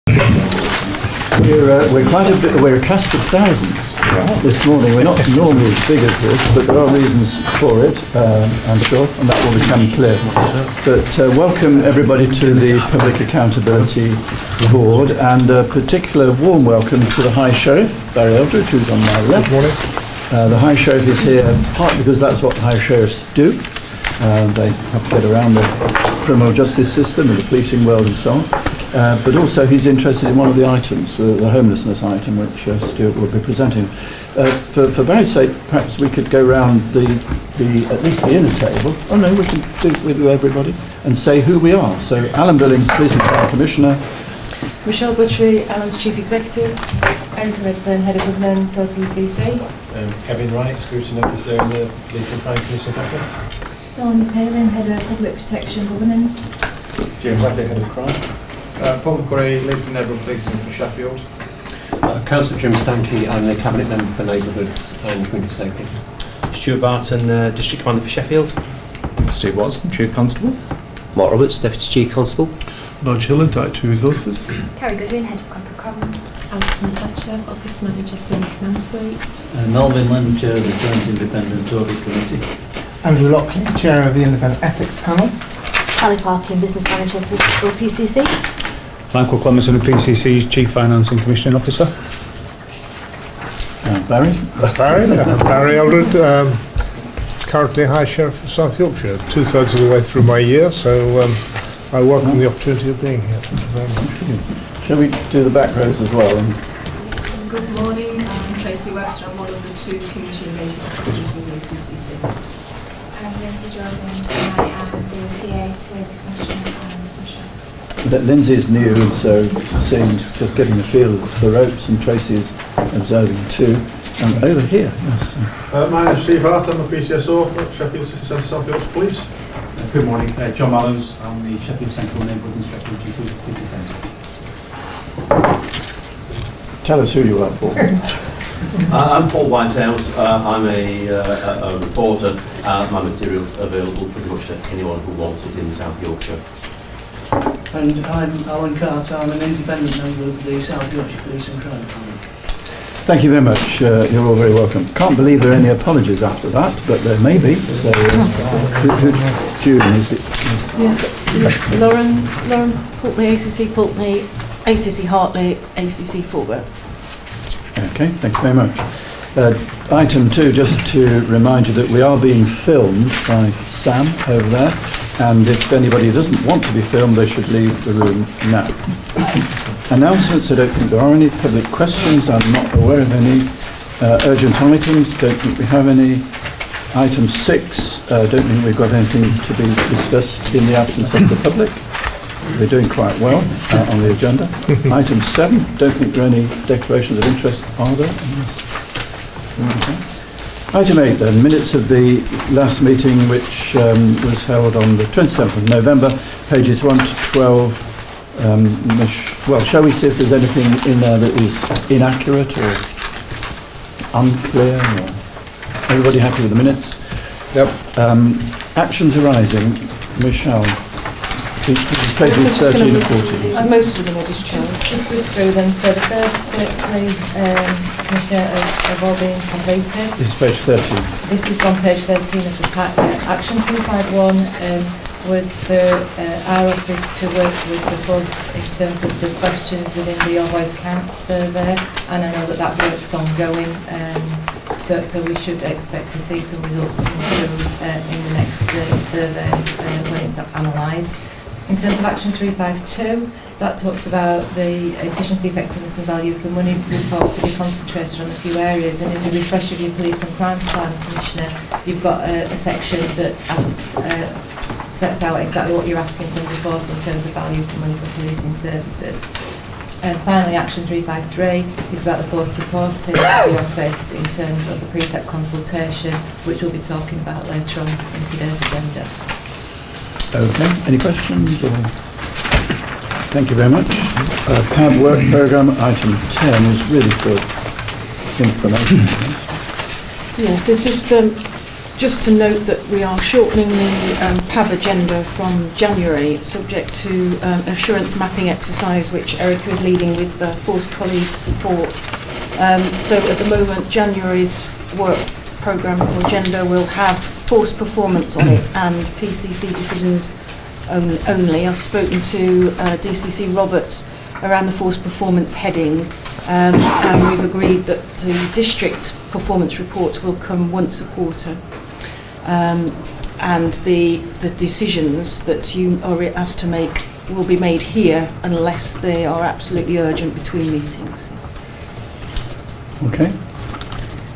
We're a cast of thousands this morning. We're not normally as big as this, but there are reasons for it, I'm sure, and that will become clear. But welcome everybody to the Public Accountability Board, and a particular warm welcome to the High Sheriff, Barry Eldridge, who's on my left. Good morning. The High Sheriff is here partly because that's what High Sheriffs do. They have to get around the criminal justice system and the policing world and so on. But also he's interested in one of the items, the homelessness item, which Stuart will be presenting. For Barry's sake, perhaps we could go round at least the inner table. Oh no, we can do it with everybody and say who we are. So Alan Billings, Police and Crime Commissioner. Michelle Butchery, Alan's Chief Executive. Erica Redburn, Head of Governance, LPCC. Kevin Wright, Scrutiny Officer in the Police and Crime Commissioner's Office. Dawn Palin, Head of Public Protection Governance. James Bradley, Head of Crime. Paul Curry, Lead from Neighbourhood Policing for Sheffield. Councillor Jim Stanky, I'm the Cabinet Member for Neighbourhoods and Community Safety. Stuart Barton, District Commander for Sheffield. Steve Watson, Chief Constable. Mark Roberts, Deputy Chief Constable. Nigel Hillen, Director Resources. Carrie Goodwin, Head of Corporate Comms. Alison Fletcher, Office Manager, Senior Command Suite. Melvin Lynn, Chair of the Joint Independent Audit Committee. Andrew Lockley, Chair of the Independent Ethics Panel. Sally Parkin, Business Manager for PCC. Michael Clemenson, the PCC's Chief Financing Commissioning Officer. Barry? Barry Eldred, currently High Sheriff of South Yorkshire, 2/3 of the way through my year, so I welcome the opportunity of being here. Thank you very much. Shall we do the back rows as well? Good morning, I'm Tracy Webster. I'm one of the two Community Engagement Officers within PCC. I'm Lindsay Jordan, and I am the PA to the Commissioner and Michelle. Lindsay's new, and so just getting the feel of the ropes, and Tracy's observing too. And over here, yes. My name is Steve Hart, I'm a PCSO for Sheffield City Centre South Yorkshire Police. Good morning, John Mallows, I'm the Sheffield Central Neighbourhood Inspector of Sheffield City Centre. Tell us who you are, Paul. I'm Paul Whitehouse, I'm a reporter. My material's available pretty much to anyone who wants it in South Yorkshire. And I'm Alan Carter, I'm an independent member of the South Yorkshire Police and Crime Panel. Thank you very much. You're all very welcome. Can't believe there are any apologies after that, but there may be. So, June, is it? Yes, Lauren Pulteney, ACC Pulteney, ACC Hartley, ACC Fulbert. Okay, thank you very much. Item 2, just to remind you that we are being filmed by Sam over there, and if anybody doesn't want to be filmed, they should leave the room now. Announcements, I don't think there are any. Public questions, I'm not aware of any. Urgent items, don't think we have any. Item 6, don't think we've got anything to be discussed in the absence of the public. We're doing quite well on the agenda. Item 7, don't think there are any declarations of interest, are there? Okay. Item 8 then, minutes of the last meeting, which was held on the 27th of November, pages 1 to 12. Well, shall we see if there's anything in there that is inaccurate or unclear? Or everybody happy with the minutes? Yep. Actions arising, Michelle. Pages 13 and 14. Most of them are discharged. Just whiz through them. So the first three, Commissioner, have all been completed. This is page 13. This is on page 13 of the pack. Action 351 was for our office to work with the FUDS in terms of the questions within the Your Voice Counts survey, and I know that work's ongoing, so we should expect to see some results coming through in the next survey when it's analysed. In terms of Action 352, that talks about the efficiency, effectiveness and value for money report to be concentrated on a few areas, and in the refresh of your Police and Crime Plan, Commissioner, you've got a section that sets out exactly what you're asking from the force in terms of value for money for policing services. And finally, Action 353 is about the force supporting the office in terms of the precept consultation, which we'll be talking about later on in today's agenda. Okay, any questions? Or? Thank you very much. PAB work programme, item 10 is really for information. Yeah, there's Just to note that we are shortening the PAB agenda from January, subject to assurance mapping exercise, which Erica is leading with forced colleague support. So at the moment, January's work programme or agenda will have forced performance on it and PCC decisions only. I've spoken to DCC Roberts around the forced performance heading, and we've agreed that the district performance reports will come once a quarter. And the decisions that you are asked to make will be made here unless they are absolutely urgent between meetings. Okay,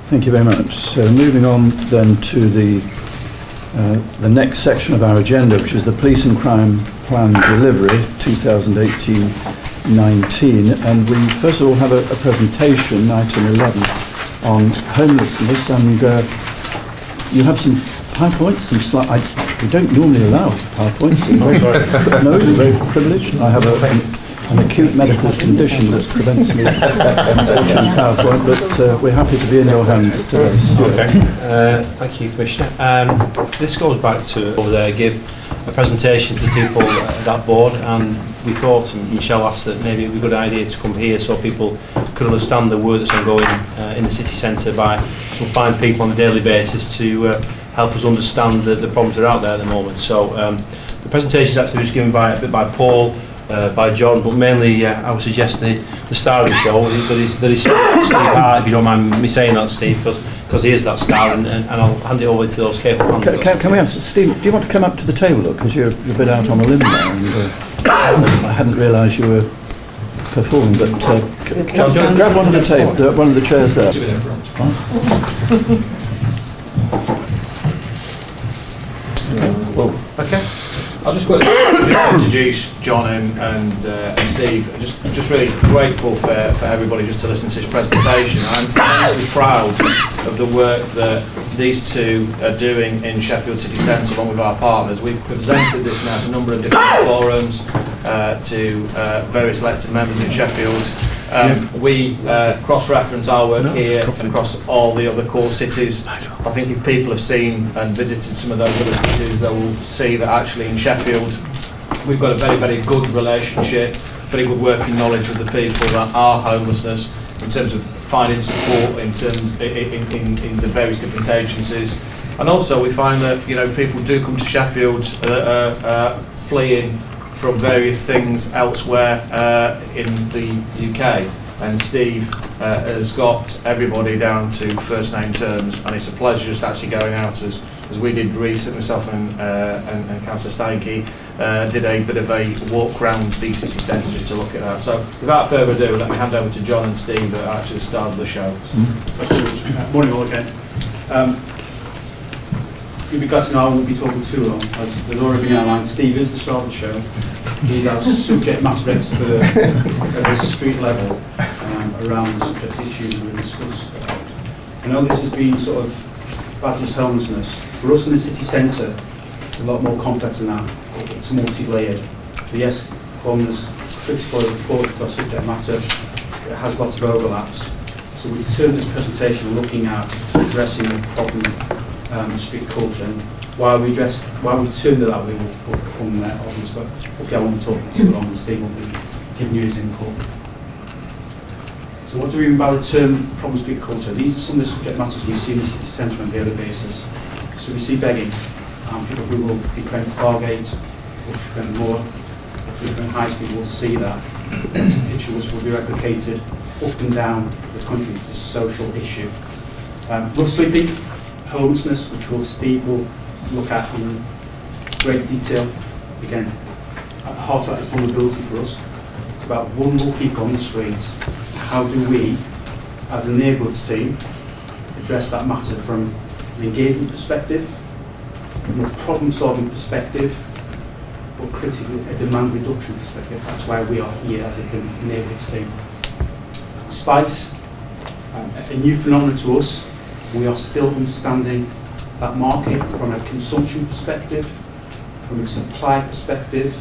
thank you very much. So moving on then to the next section of our agenda, which is the Police and Crime Plan Delivery 2018-19, and we first of all have a presentation, item 11, on homelessness, and you have some PowerPoints, some slides. We don't normally allow PowerPoints. But no, you're very privileged. I have an acute medical condition that prevents me watching PowerPoint, but we're happy to be in your hands today. Okay. Thank you, Commissioner. This goes back to over there, give a presentation to people at that board, and we thought, and Michelle asked, that maybe it would be a good idea to come here so people could understand the work that's ongoing in the city centre by some fine people on a daily basis to help us understand the problems that are out there at the moment. So the presentation is actually just given by Paul, by John, but mainly I would suggest the star of the show that is Steve Hart, if you don't mind me saying that, Steve, because he is that star, and I'll hand it over to those capable hands. Can we ask, Steve, do you want to come up to the table, because you're a bit out on a limb there, and I hadn't realised you were performing, but grab one of the table, one of the chairs there. Okay. I'll just quickly introduce John and Steve. Just really grateful for everybody just to listen to this presentation. I'm immensely proud of the work that these two are doing in Sheffield City Centre along with our partners. We've presented this now to a number of different forums, to various elected members in Sheffield. We cross-reference our work here across all the other core cities. I think if people have seen and visited some of those other cities, they will see that actually in Sheffield we've got a very, very good relationship, very good working knowledge of the people that are homelessness in terms of finding support in the various different agencies. And also we find that people do come to Sheffield fleeing from various things elsewhere in the UK, and Steve has got everybody down to first name terms, and it's a pleasure just actually going out as we did recently. Myself and Councillor Steinke did a bit of a walk around the city centre just to look at that. So without further ado, let me hand over to John and Steve, that are actually the stars of the show. Morning all again. You'll be glad to know I won't be talking too long, as the already been outlined. Steve is the star of the show. He's our subject matter expert at the street level around the subject issues we discussed. I know this has been sort of badges homelessness. For us in the city centre, it's a lot more complex than that. It's multi-layered. So yes, homelessness, critical important to our subject matter. It has lots of overlaps. So we've turned this presentation looking at addressing the problem street culture, and while we turn to that, we will come there obvious, but okay, I won't be talking too long, and Steve will be giving you his input. So what do we mean by the term problem street culture? These are some of the subject matters we see in the city centre on a daily basis. So we see begging, people who will frequent Fargate, will frequent Moor, will frequent High Street, will see that. Picture which will be replicated up and down the country. It's a social issue. Rough sleeping, homelessness, which Steve will look at in great detail. Again, at the heart of that is vulnerability for us. It's about vulnerable people on the streets. How do we, as a neighbourhoods team, address that matter from an engagement perspective, from a problem-solving perspective, but critically a demand reduction perspective? That's why we are here as a neighbourhoods team. Spikes, a new phenomenon to us. We are still understanding that market from a consumption perspective, from a supply perspective,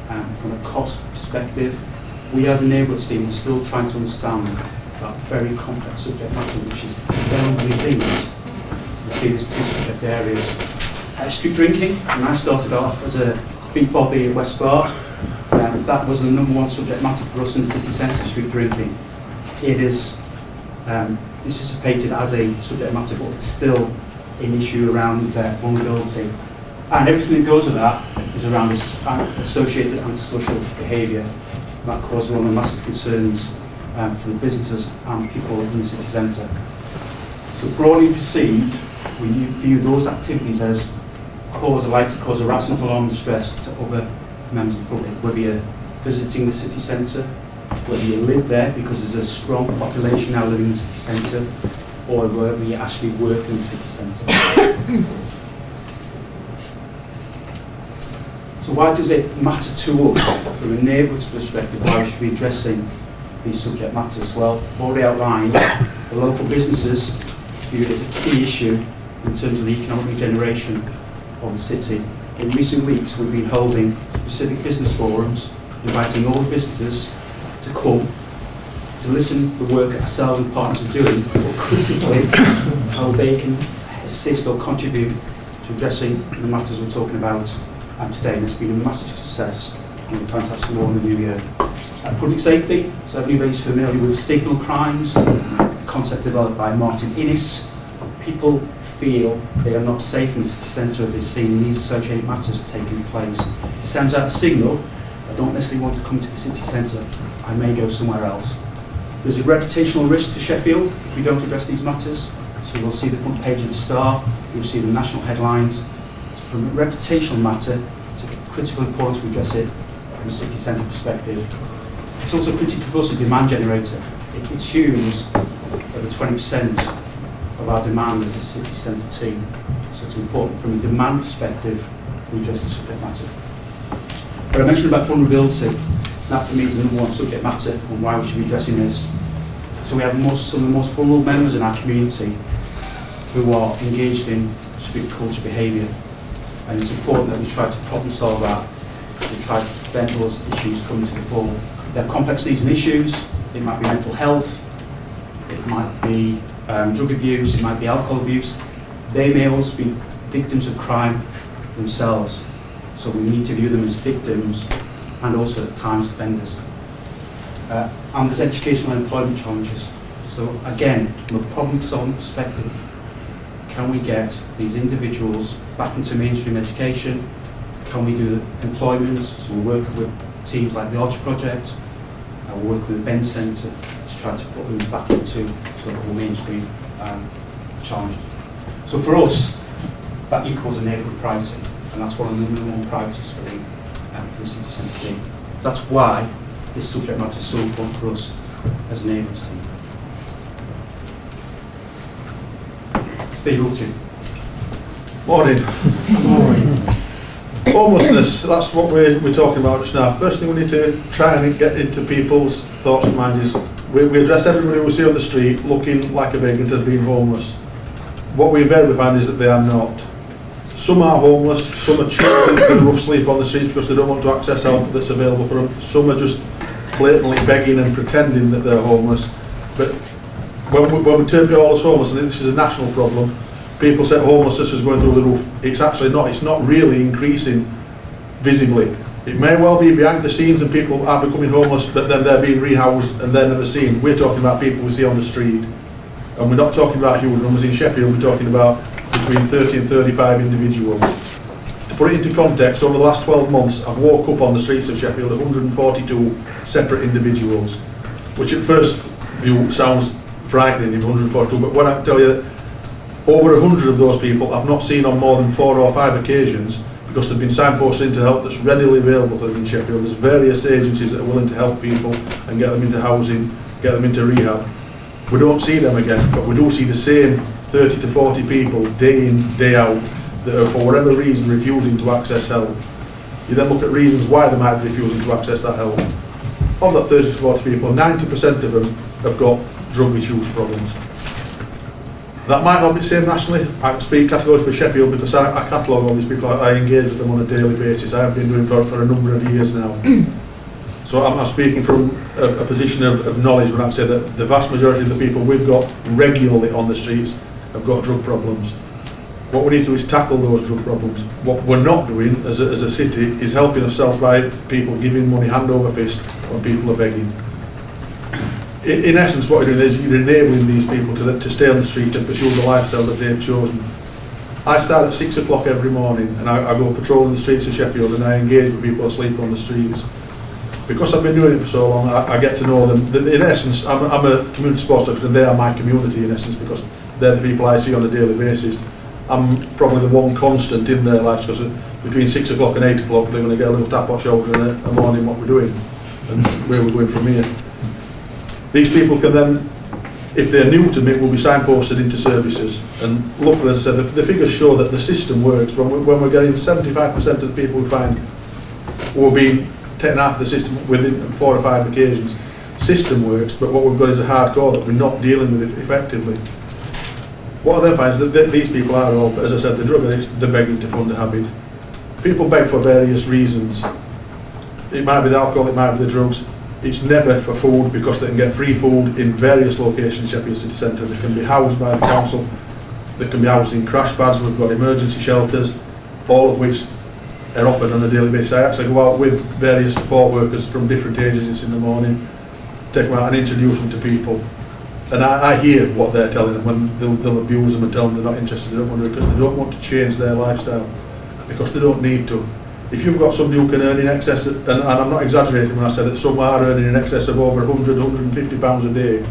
from a cost perspective. We as a neighbourhoods team are still trying to understand that very complex subject matter, which is the only things that previous two subject areas. Street drinking, and I started off as a big bobby at West Bar. That was the number one subject matter for us in the city centre, street drinking. It is dissipated as a subject matter, but it's still an issue around vulnerability. And everything that goes with that is around this associated antisocial behaviour. That causes one of the massive concerns for the businesses and people in the city centre. So broadly perceived, we view those activities as likely to cause harassment, alarm and distress to other members of the public, whether you're visiting the city centre, whether you live there because there's a strong population now living in the city centre, or whether you actually work in the city centre. So why does it matter to us, from a neighbourhood's perspective, why we should be addressing these subject matters? Well, I've already outlined the local businesses view it as a key issue in terms of the economic regeneration of the city. In recent weeks, we've been holding specific business forums, inviting all the businesses to come, to listen to the work that ourselves and partners are doing, but critically how they can assist or contribute to addressing the matters we're talking about today. And it's been a massive success, and we plan to have some more in the new year. Public safety, so everybody's familiar with signal crimes, a concept developed by Martin Innes. People feel they are not safe in the city centre if they're seeing these associated matters taking place. It sends out a signal, I don't necessarily want to come to the city centre, I may go somewhere else. There's a reputational risk to Sheffield if we don't address these matters. So we'll see the front page of the Star, you'll see the national headlines. So from a reputational matter, it's critical importance we address it from a city centre perspective. It's also critical for us a demand generator. It consumes over 20% of our demand as a city centre team. So it's important from a demand perspective we address the subject matter. But I mentioned about vulnerability. That for me is the number one subject matter and why we should be addressing this. So we have some of the most vulnerable members in our community who are engaged in street culture behaviour. And it's important that we try to problem solve that. We try to prevent those issues coming to the fore. They have complex needs and issues. It might be mental health. It might be drug abuse. It might be alcohol abuse. They may also be victims of crime themselves. So we need to view them as victims and also at times offenders. And there's educational and employment challenges. So again, from a problem-solving perspective, can we get these individuals back into mainstream education? Can we do employment? So we're working with teams like the Yorkshire project, we're working with the Ben Centre to try to put them back into so-called mainstream challenges. So for us, that equals a neighbourhood priority, and that's one of the number one priorities for the city centre team. That's why this subject matter is so important for us as a neighbourhoods team. Steve, up to you. Morning. Homelessness, that's what we're talking about just now. First thing we need to try and get into people's thoughts and minds is we address everybody we see on the street looking like a vagrant as being homeless. What we invariably find is that they are not. Some are homeless, some are children who rough sleep on the streets because they don't want to access help that's available for them. Some are just blatantly begging and pretending that they're homeless. But when we turn to all as homeless, and this is a national problem, people say homelessness is going through the roof. It's actually not. It's not really increasing visibly. It may well be behind the scenes and people are becoming homeless, but then they're being rehoused and they're never seen. We're talking about people we see on the street. And we're not talking about huge numbers in Sheffield, we're talking about between 30 and 35 individuals. To put it into context, over the last 12 months, I've walked up on the streets of Sheffield 142 separate individuals, which at first view sounds frightening, 142, but when I tell you that over 100 of those people I've not seen on more than 4 or 5 occasions because they've been signposted into help that's readily available to them in Sheffield. There's various agencies that are willing to help people and get them into housing, get them into rehab. We don't see them again, but we do see the same 30 to 40 people day in, day out that are for whatever reason refusing to access help. You then look at reasons why they might be refusing to access that help. Of that 30 to 40 people, 90% of them have got drug misuse problems. That might not be the same nationally. I can speak categorically for Sheffield because I catalogue all these people, I engage with them on a daily basis. I have been doing for a number of years now. So I'm speaking from a position of knowledge when I say that the vast majority of the people we've got regularly on the streets have got drug problems. What we need to do is tackle those drug problems. What we're not doing as a city is helping ourselves by people giving money hand over fist when people are begging. In essence, what you're doing is you're enabling these people to stay on the street and pursue the lifestyle that they've chosen. I start at 6 o'clock every morning and I go patrolling the streets of Sheffield and I engage with people asleep on the streets. Because I've been doing it for so long, I get to know them. In essence, I'm a community sports officer and they are my community in essence because they're the people I see on a daily basis. I'm probably the one constant in their lives because between 6 o'clock and 8 o'clock they're going to get a little tap on shoulder and a morning what we're doing and where we're going from here. These people can then, if they're new to me, will be signposted into services. And luckily, as I said, the figures show that the system works. When we're getting 75% of the people we find who are being taken out of the system within 4 or 5 occasions, system works, but what we've got is a hardcore that we're not dealing with effectively. What I then find is that these people are all, as I said, the drug addicts, they're begging to fund a habit. People beg for various reasons. It might be the alcohol, it might be the drugs. It's never for food because they can get free food in various locations in Sheffield City Centre. They can be housed by the council, they can be housed in crash pads, we've got emergency shelters, all of which are offered on a daily basis. I actually go out with various support workers from different agencies in the morning, take them out and introduce them to people. And I hear what they're telling them when they'll abuse them and tell them they're not interested, they don't want to, because they don't want to change their lifestyle, because they don't need to. If you've got somebody who can earn in excess, and I'm not exaggerating when I say that some are earning in excess of over 100, 150 pounds a day,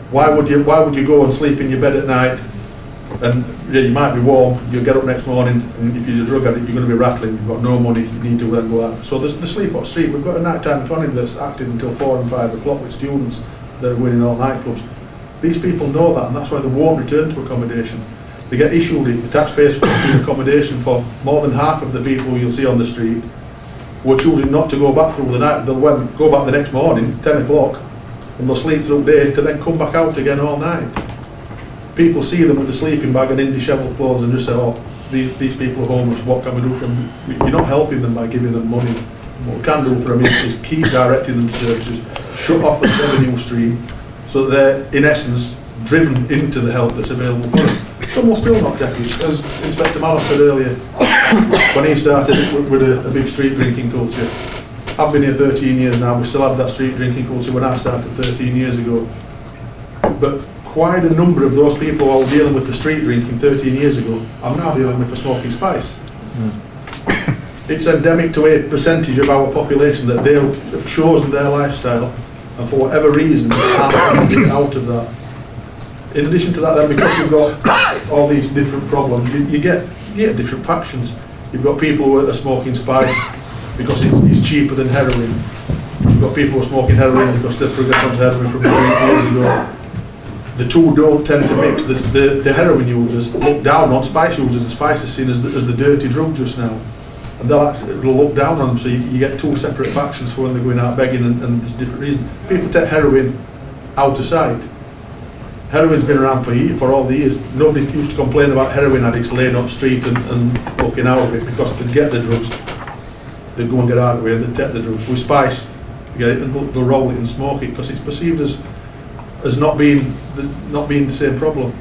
why would you go and sleep in your bed at night and you might be warm, you'll get up next morning and if you're a drug addict you're going to be rattling, you've got no money, you need to then go out. So there's the sleep on street, we've got a nighttime economy that's active until 4 and 5 o'clock with students that are going in all nightclubs. These people know that and that's why they won't return to accommodation. They get issued the taxpayers for accommodation for more than half of the people you'll see on the street who are choosing not to go back through the night. They'll go back the next morning, 10 o'clock, and they'll sleep through the day to then come back out again all night. People see them with the sleeping bag and in dishevelled clothes and just say, oh, these people are homeless, what can we do for them? You're not helping them by giving them money. What we can do for them is keep directing them to services, shut off the revenue stream, so that they're, in essence, driven into the help that's available for them. Some will still not take it. As Inspector Mallow said earlier, when he started with a big street drinking culture, I've been here 13 years now, we still have that street drinking culture when I started 13 years ago. But quite a number of those people I was dealing with for street drinking 13 years ago, I'm now dealing with for smoking spice. It's endemic to a percentage of our population that they have chosen their lifestyle and for whatever reason they can't get out of that. In addition to that, then, because you've got all these different problems, you get different factions. You've got people who are smoking spice because it's cheaper than heroin. You've got people who are smoking heroin because they've forgotten heroin from 3 years ago. The two don't tend to mix. The heroin users look down on spice users, and spice is seen as the dirty drug just now. And they'll look down on them, so you get two separate factions for when they're going out begging and there's different reasons. People take heroin out of sight. Heroin's been around for all the years. Nobody used to complain about heroin addicts laying on the street and looking out of it because they'd get the drugs. They'd go and get out of the way and they'd take the drugs. With spice, you get it and they'll roll it and smoke it because it's perceived as not being the same problem.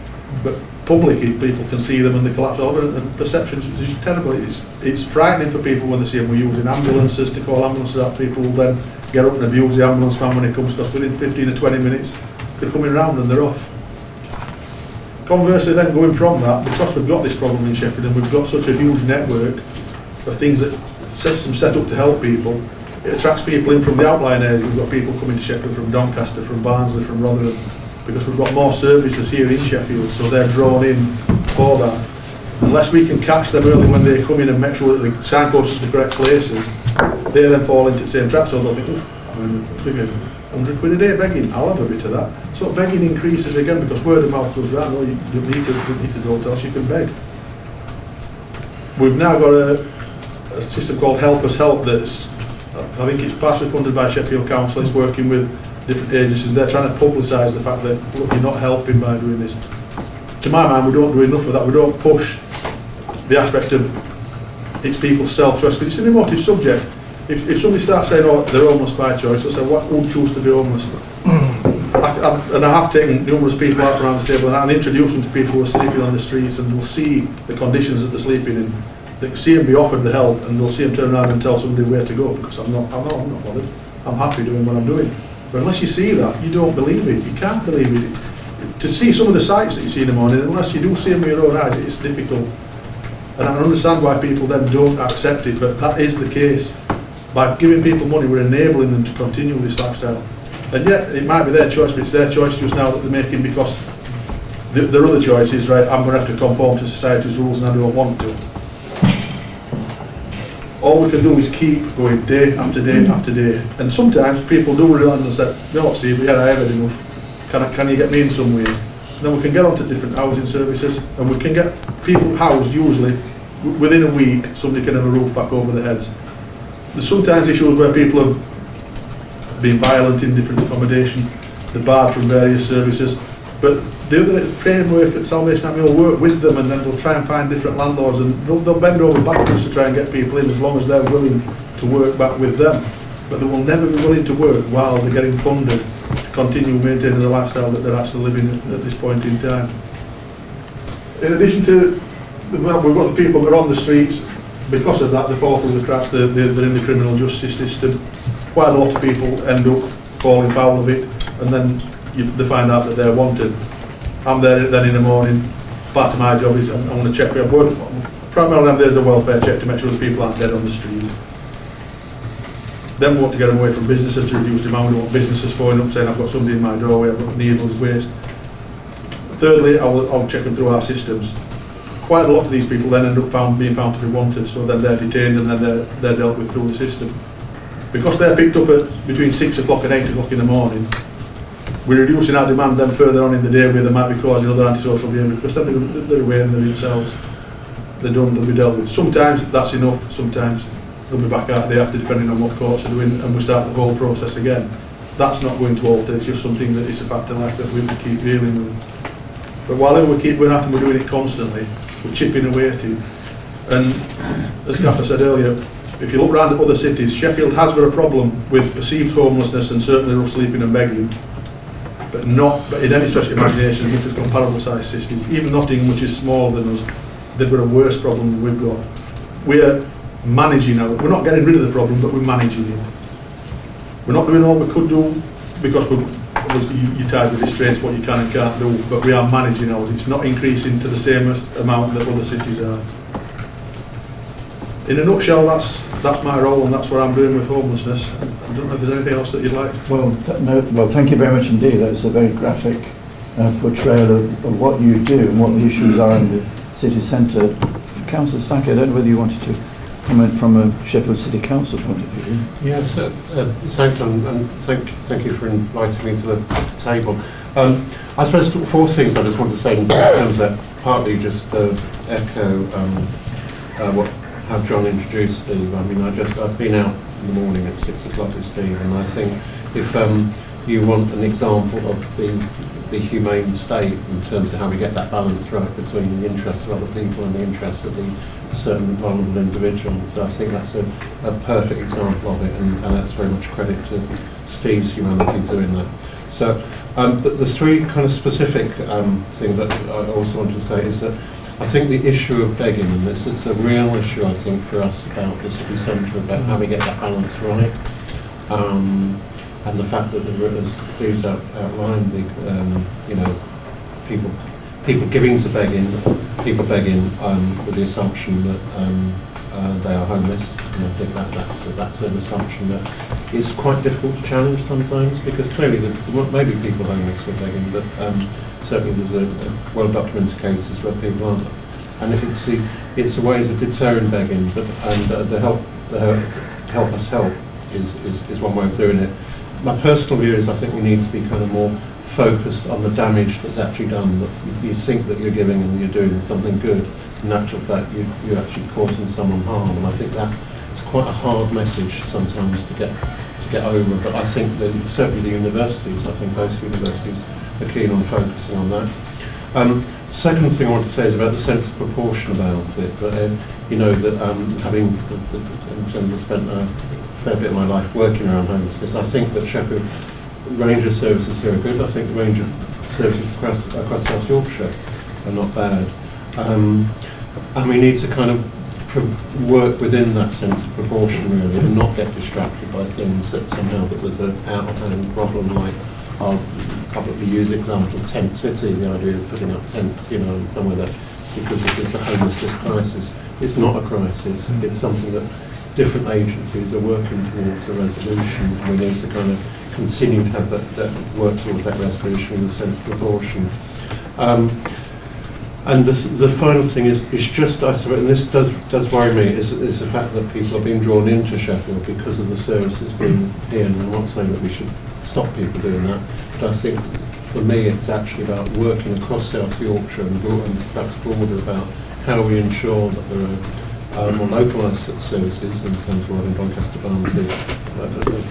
But publicly, people can see them and they collapse over, and perceptions is terrible. It's frightening for people when they see them. We're using ambulances to call ambulances out. People will then get up and abuse the ambulance man when he comes, because within 15 or 20 minutes they're coming around and they're off. Conversely then, going from that, because we've got this problem in Sheffield and we've got such a huge network of things that systems set up to help people, it attracts people in from the outlying areas. We've got people coming to Sheffield from Doncaster, from Barnsley, from Rotherham, because we've got more services here in Sheffield, so they're drawn in for that. Unless we can catch them early when they come in and make sure that the signposts are the correct places, they then fall into the same trap. So they'll think, I'm 100 quid a day begging, I'll have a bit of that. So begging increases again because word of mouth goes round. Oh, you don't need to go to us, you can beg. We've now got a system called Help Us Help that's, I think it's partially funded by Sheffield Council. It's working with different agencies. They're trying to publicise the fact that, look, you're not helping by doing this. To my mind, we don't do enough of that. We don't push the aspect of it's people's self-trust, because it's an emotive subject. If somebody starts saying, oh, they're homeless by choice, they'll say, what would choose to be homeless? and I have taken numerous people out around the table and introduced them to people who are sleeping on the streets, and will see the conditions that they're sleeping in. They can see them be offered the help, and they'll see them turn around and tell somebody where to go, because I'm not bothered. I'm happy doing what I'm doing. But unless you see that, you don't believe it. You can't believe it. To see some of the sights that you see in the morning, unless you do see them with your own eyes, it's difficult. And I understand why people then don't accept it, but that is the case. By giving people money, we're enabling them to continue this lifestyle. And yet, it might be their choice, but it's their choice just now that they're making, because their other choice is, right, I'm going to have to conform to society's rules and I don't want to. All we can do is keep going day after day after day. And sometimes people do realise and say, you know what, Steve, yeah, I have had enough. Can you get me in some way? And then we can get onto different housing services, and we can get people housed, usually, within a week, somebody can have a roof back over their heads. There's sometimes issues where people have been violent in different accommodation, they're barred from various services, but the other framework at Salvation Army will work with them, and then they'll try and find different landlords, and they'll bend over backwards to try and get people in, as long as they're willing to work back with them. But they will never be willing to work while they're getting funded to continue maintaining the lifestyle that they're actually living at this point in time. In addition to, well, we've got the people that are on the streets. Because of that, they fall through the cracks, they're in the criminal justice system. Quite a lot of people end up falling foul of it, and then they find out that they're wanted. I'm there then in the morning. Part of my job is I want to check. Primarily I'm there as a welfare check to make sure that people aren't dead on the street. Then we want to get them away from businesses to reduce demand. We want businesses phoning up saying, I've got somebody in my doorway, I've got needles, waste. Thirdly, I'll check them through our systems. Quite a lot of these people then end up being found to be wanted, so then they're detained and then they're dealt with through the system. Because they're picked up at between 6 o'clock and 8 o'clock in the morning, we're reducing our demand then further on in the day where they might be causing other antisocial behaviour, because then they're away and they're themselves. They're done, they'll be dealt with. Sometimes that's enough, sometimes they'll be back out the day after, depending on what courts are doing, and we start the whole process again. That's not going to alter, it's just something that is a fact of life that we keep dealing with. But while we keep going at it, we're doing it constantly. We're chipping away at it. And as Gaffer said earlier, if you look around at other cities, Sheffield has got a problem with perceived homelessness and certainly rough sleeping and begging, but not in any stretch of imagination which has comparable sized cities. Even Nottingham, which is smaller than us, they've got a worse problem than we've got. We're managing it. We're not getting rid of the problem, but we're managing it. We're not doing all we could do, because obviously you're tied with restraints, what you can and can't do, but we are managing ours. It's not increasing to the same amount that other cities are. In a nutshell, that's my role, and that's what I'm doing with homelessness. I don't know if there's anything else that you'd like. Well, thank you very much indeed. That's a very graphic portrayal of what you do and what the issues are in the city centre. Councillor Stankey, I don't know whether you wanted to comment from a Sheffield City Council point of view. Yes, thanks, and thank you for inviting me to the table. I suppose 4 things I just want to say in terms of that, partly just echo how John introduced Steve. I mean, I've been out in the morning at 6 o'clock with Steve, and I think if you want an example of the humane state in terms of how we get that balance right between the interests of other people and the interests of the certain vulnerable individuals. So I think that's a perfect example of it, and that's very much credit to Steve's humanity doing that. So but the 3 kind of specific things that I also want to say is that I think the issue of begging, and it's a real issue I think for us about the city centre, about how we get that balance right. And the fact that, as Steve's outlined, people giving to begging, people begging with the assumption that they are homeless, and I think that's an assumption that is quite difficult to challenge sometimes, because clearly there may be people homeless with begging, but certainly there's a well-documented cases where people aren't. And if it's the ways of deterring begging, and the help us help is one way of doing it. My personal view is I think we need to be kind of more focused on the damage that's actually done. That you think that you're giving and you're doing something good, in actual fact you're actually causing someone harm. And I think that it's quite a hard message sometimes to get over. But I think that certainly the universities, I think both universities are keen on focusing on that. Second thing I want to say is about the sense of proportion about it. That having in terms of spent a fair bit of my life working around homelessness, I think that Sheffield range of services here are good. I think the range of services across South Yorkshire are not bad. And we need to kind of work within that sense of proportion really, and not get distracted by things that somehow that was an out-of-hand problem, like I'll probably use example tent city, the idea of putting up tents, you know, somewhere that, because this is a homelessness crisis. It's not a crisis, it's something that different agencies are working towards a resolution, and we need to kind of continue to have that work towards that resolution with a sense of proportion. And the final thing is just, I suppose, and this does worry me, is the fact that people are being drawn into Sheffield because of the services being here. And I'm not saying that we should stop people doing that, but I think for me it's actually about working across South Yorkshire and perhaps broader about how we ensure that there are more localised services in terms of what in Doncaster Barnsley,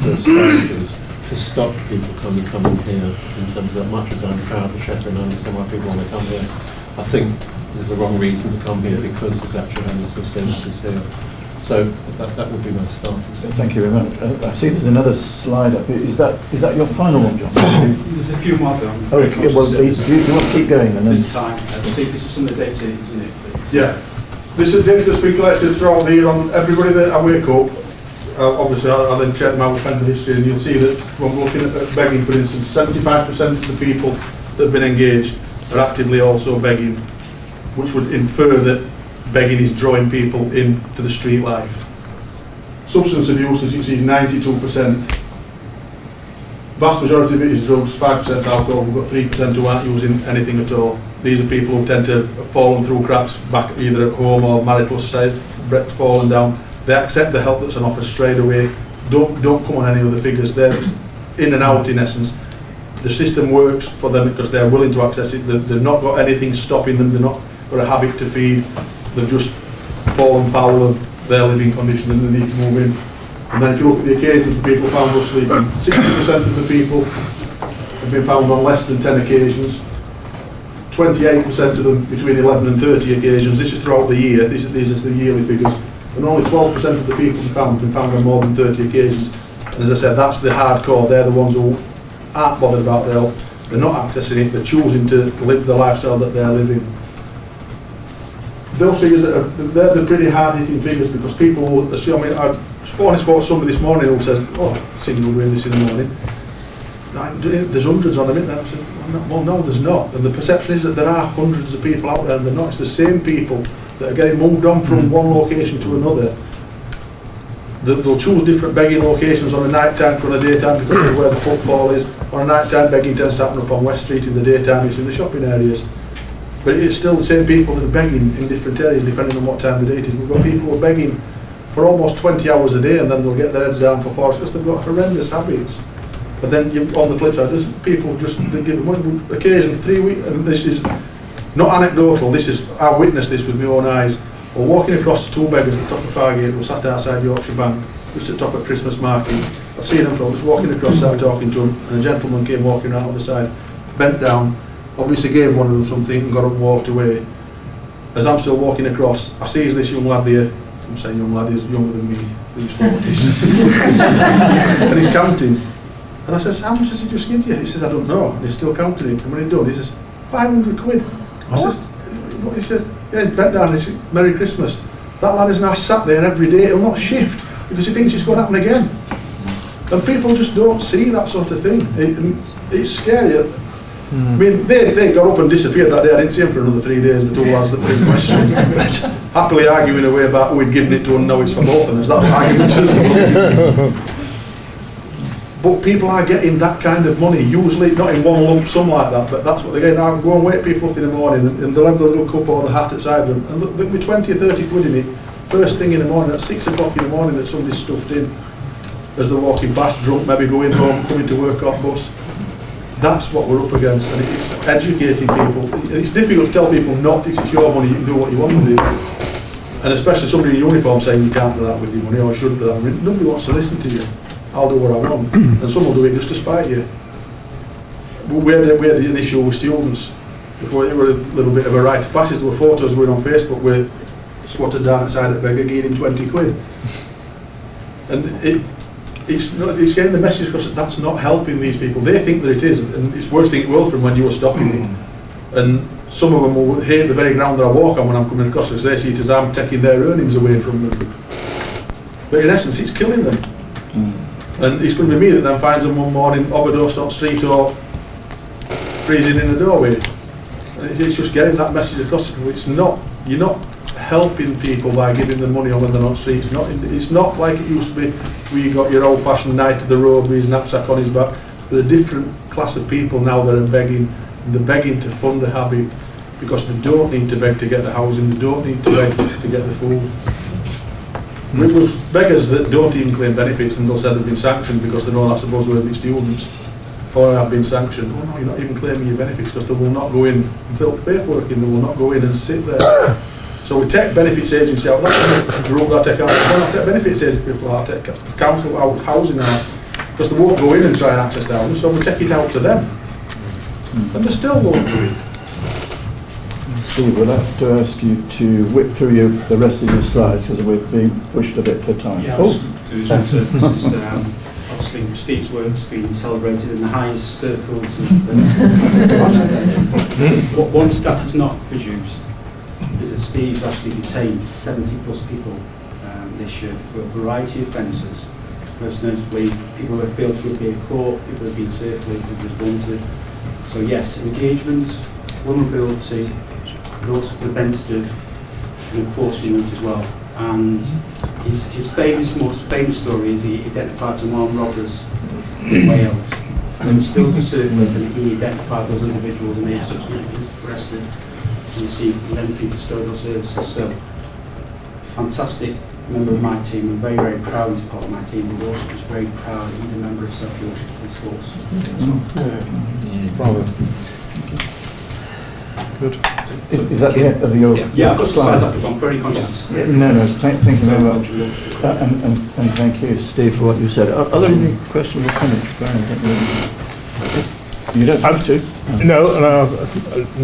for starters, to stop people coming here in terms of, as much as I'm proud of Sheffield and understand why people want to come here. I think there's a wrong reason to come here because there's actually homelessness services here. So that would be my start. Thank you very much. I see there's another slide up. Is that your final one, John? There's a few more there. Oh, okay. Well, do you want to keep going then? This time, I think this is some of the data, isn't it? Yeah. This is data that's been collected throughout the year on everybody that I wake up. Obviously, I'll then check them out with the history, and you'll see that when we're looking at begging, for instance, 75% of the people that have been engaged are actively also begging, which would infer that begging is drawing people into the street life. Substance abuse, as you can see, is 92%. Vast majority of it is drugs, 5% alcohol. We've got 3% who aren't using anything at all. These are people who tend to have fallen through cracks back either at home or marital side, fallen down. They accept the help that's on offer straight away. Don't come on any other figures. They're in and out in essence. The system works for them because they're willing to access it. They've not got anything stopping them. They're not got a habit to feed. They've just fallen foul of their living condition and they need to move in. And then if you look at the occasions of people found us sleeping, 60% of the people have been found on less than 10 occasions. 28% of them between 11 and 30 occasions. This is throughout the year. These is the yearly figures. And only 12% of the people have been found on more than 30 occasions. And as I said, that's the hardcore. They're the ones who aren't bothered about their health. They're not accessing it. They're choosing to live the lifestyle that they're living. Those figures, they're the pretty hard-hitting figures because people will assume, I mean, I spoke to somebody this morning who says, oh, I've seen you doing this in the morning. There's hundreds on them, isn't there? I said, well, no, there's not. And the perception is that there are hundreds of people out there and they're not. It's the same people that are getting moved on from one location to another. They'll choose different begging locations on a night time from a daytime because of where the footfall is. On a night time, begging tends to happen up on West Street. In the daytime, it's in the shopping areas. But it's still the same people that are begging in different areas depending on what time of day it is. We've got people who are begging for almost 20 hours a day and then they'll get their heads down for 4 hours because they've got horrendous habits. But then on the flip side, there's people just that give them occasion 3 weeks, and this is not anecdotal, I've witnessed this with my own eyes. We're walking across the 2 beggars at the top of Fargate who sat outside Yorkshire Bank, just at the top of Christmas market. I've seen them from just walking across, started talking to them, and a gentleman came walking around the side, bent down, obviously gave one of them something and got up and walked away. As I'm still walking across, I see this young lad here, I'm saying young lad, he's younger than me, in his 40s, and he's counting. And I says, how much has he just given you? He says, I don't know. And he's still counting it. And when he's done, he says, 500 quid. I says, what? He says, yeah, he's bent down and he says, Merry Christmas. That lad is now sat there every day. He'll not shift because he thinks it's going to happen again. And people just don't see that sort of thing. It's scary. I mean, they got up and disappeared that day. I didn't see him for another 3 days, the 2 lads that were in question. Happily arguing away about who he'd given it to and now it's for both of us. That argument. But people are getting that kind of money, usually not in one lump sum like that, but that's what they're getting. I'll go and wake people up in the morning and they'll have the little cup or the hat outside them and there'll be 20 or 30 quid in it first thing in the morning, at 6 o'clock in the morning that somebody's stuffed in as they're walking past, drunk, maybe going home, coming to work off bus. That's what we're up against, and it's educating people. It's difficult to tell people not, it's your money, you can do what you want to do. And especially somebody in uniform saying you can't do that with your money or shouldn't do that. I mean, nobody wants to listen to you. I'll do what I want, and some will do it just to spite you. We had an issue with students before. It was a little bit of a rite of passage. There were photos going on Facebook where squatted down outside at beggar, gave him 20 quid. And it's getting the message across that that's not helping these people. They think that it is, and it's worse thing in the world from when you were stopping it. And some of them will hate the very ground that I walk on when I'm coming across, because they see it as I'm taking their earnings away from them. But in essence, it's killing them. And it's going to be me that then finds them one morning overdosed on the street or freezing in the doorway. And it's just getting that message across to people. It's not, you're not helping people by giving them money on when they're on the street. It's not like it used to be, where you got your old-fashioned knight of the road with his knapsack on his back. There are a different class of people now that are begging, and they're begging to fund the habit, because they don't need to beg to get the housing, they don't need to beg to get the food. With beggars that don't even claim benefits, and they'll say they've been sanctioned because they know that's supposed to be students, or have been sanctioned. Oh no, you're not even claiming your benefits, because they will not go in and fill the paperwork in, they will not go in and sit there. So we take benefits agency out, that's the rule I take out. When I take benefits agency people out, I take council out, housing out, because they won't go in and try and access the housing, so we take it out to them. And they still won't do it. Steve, we'll have to ask you to whip through the rest of your slides, because we're being pushed a bit for time. Yeah, this is obviously Steve's work's been celebrated in the highest circles of what one stat has not produced is that Steve's actually detained 70 plus people this year for a variety of offences, most notably people who have failed to appear in court, people who have been circulated as wanted. So yes, engagement, vulnerability, but also preventative enforcement as well. And his most famous story is he identified some armed robbers in Wales. And he still circulated, and he identified those individuals, and they have subsequently arrested and received lengthy custodial services. So, fantastic member of my team. I'm very, very proud he's part of my team, but also just very proud that he's a member of South Yorkshire Police Force. Bravo. Good. Is that the end of your Yeah, I've got slides up, I'm very conscious. Yeah. No, thank you very much. And thank you, Steve, for what you said. Are there any questions or comments, Brian? You don't have to. No,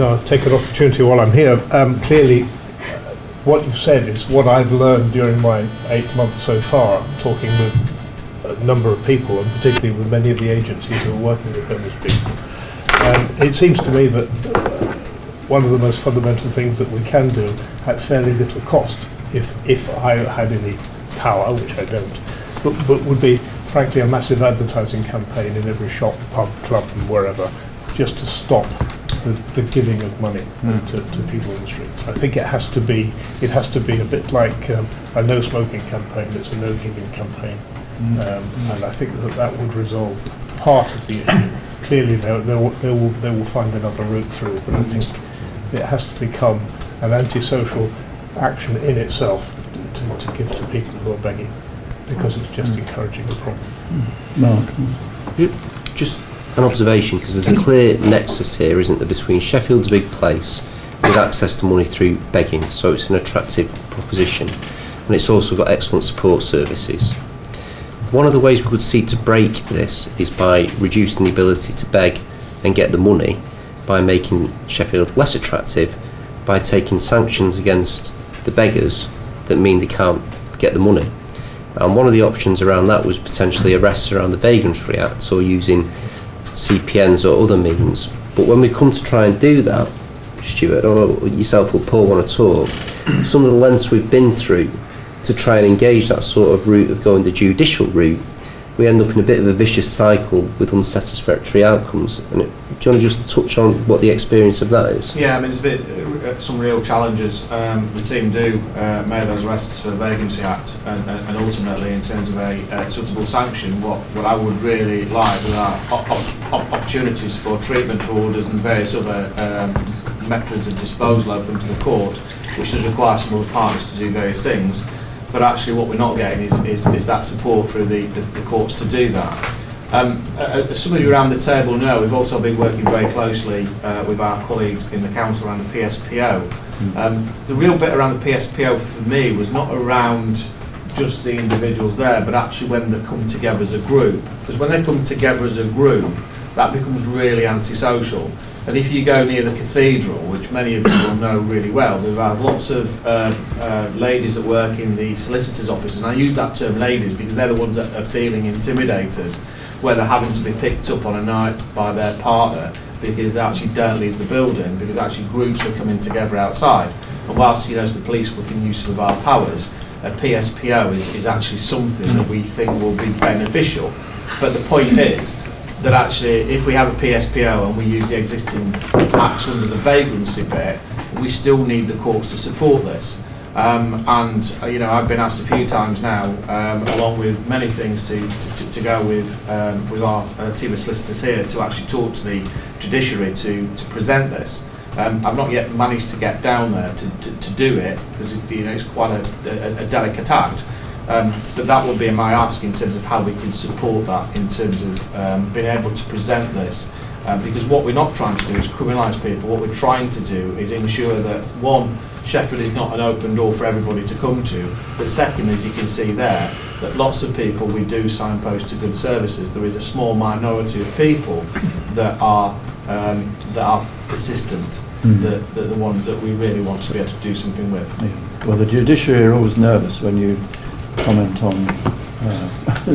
I'll take an opportunity while I'm here. Clearly, what you've said is what I've learned during my 8 months so far, talking with a number of people, and particularly with many of the agencies who are working with homeless people. It seems to me that one of the most fundamental things that we can do at fairly little cost, if I had any power, which I don't, but would be, frankly, a massive advertising campaign in every shop, pub, club, and wherever, just to stop the giving of money to people in the streets. I think it has to be a bit like a no smoking campaign. It's a no giving campaign, and I think that would resolve part of the issue. Clearly, they will find another route through, but I think it has to become an antisocial action in itself to give to people who are begging, because it's just encouraging the problem. Mark? Just an observation, because there's a clear nexus here, isn't there, between Sheffield's a big place with access to money through begging, so it's an attractive proposition, and it's also got excellent support services. One of the ways we could seek to break this is by reducing the ability to beg and get the money, by making Sheffield less attractive, by taking sanctions against the beggars that mean they can't get the money. And one of the options around that was potentially arrests around the Vagrantry Act, or using CPNs or other means. But when we come to try and do that, Stuart, or yourself or Paul want to talk, some of the lengths we've been through to try and engage that sort of route of going the judicial route, we end up in a bit of a vicious cycle with unsatisfactory outcomes. And do you want to just touch on what the experience of that is? Yeah, I mean, it's a bit some real challenges. The team do make those arrests for the Vacancy Act, and ultimately, in terms of a suitable sanction, what I would really like are opportunities for treatment orders and various other methods of disposal open to the court, which does require some of the partners to do various things. But actually what we're not getting is that support through the courts to do that. As some of you around the table know, we've also been working very closely with our colleagues in the council around the PSPO. The real bit around the PSPO for me was not around just the individuals there, but actually when they come together as a group. Because when they come together as a group, that becomes really antisocial. And if you go near the cathedral, which many of you will know really well, there are lots of ladies that work in the solicitor's offices, and I use that term ladies because they're the ones that are feeling intimidated, where they're having to be picked up on a night by their partner because they actually don't leave the building, because actually groups are coming together outside. And whilst, you know, as the police we can use some of our powers, a PSPO is actually something that we think will be beneficial. But the point is that actually if we have a PSPO and we use the existing acts under the vagrancy bit, we still need the courts to support this. You know, I've been asked a few times now, along with many things, to go with our team of solicitors here to actually talk to the judiciary to present this. I've not yet managed to get down there to do it because it's quite a delicate act. But that would be my ask in terms of how we can support that in terms of being able to present this. Because what we're not trying to do is criminalise people. What we're trying to do is ensure that, one, Sheffield is not an open door for everybody to come to, but second, as you can see there, that lots of people we do signpost to good services. There is a small minority of people that are persistent, that the ones that we really want to be able to do something with. Yeah. Well, the judiciary are always nervous when you comment on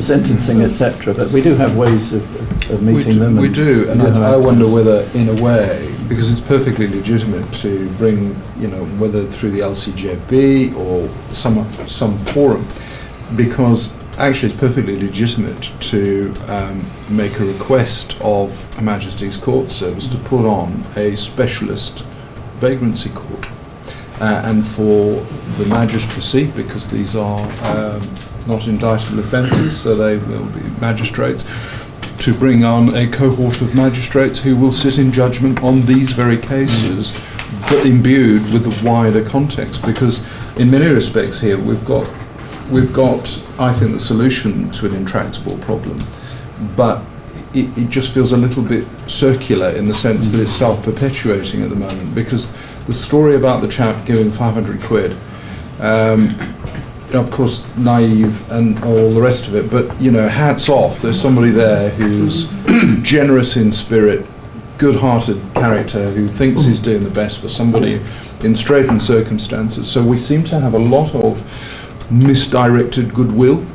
sentencing, etc. But we do have ways of meeting them. We do, and I wonder whether, in a way, because it's perfectly legitimate to bring, you know, whether through the LCJB or some forum, because actually it's perfectly legitimate to make a request of Her Majesty's Court Service to put on a specialist vagrancy court, and for the magistracy, because these are not indictable offences, so they will be magistrates, to bring on a cohort of magistrates who will sit in judgment on these very cases, but imbued with the wider context, because in many respects here we've got, I think, the solution to an intractable problem, but it just feels a little bit circular in the sense that it's self-perpetuating at the moment, because the story about the chap giving 500 quid, of course, naive and all the rest of it, but, you know, hats off, there's somebody there who's generous in spirit, good-hearted character, who thinks he's doing the best for somebody in straitened circumstances. So we seem to have a lot of misdirected goodwill,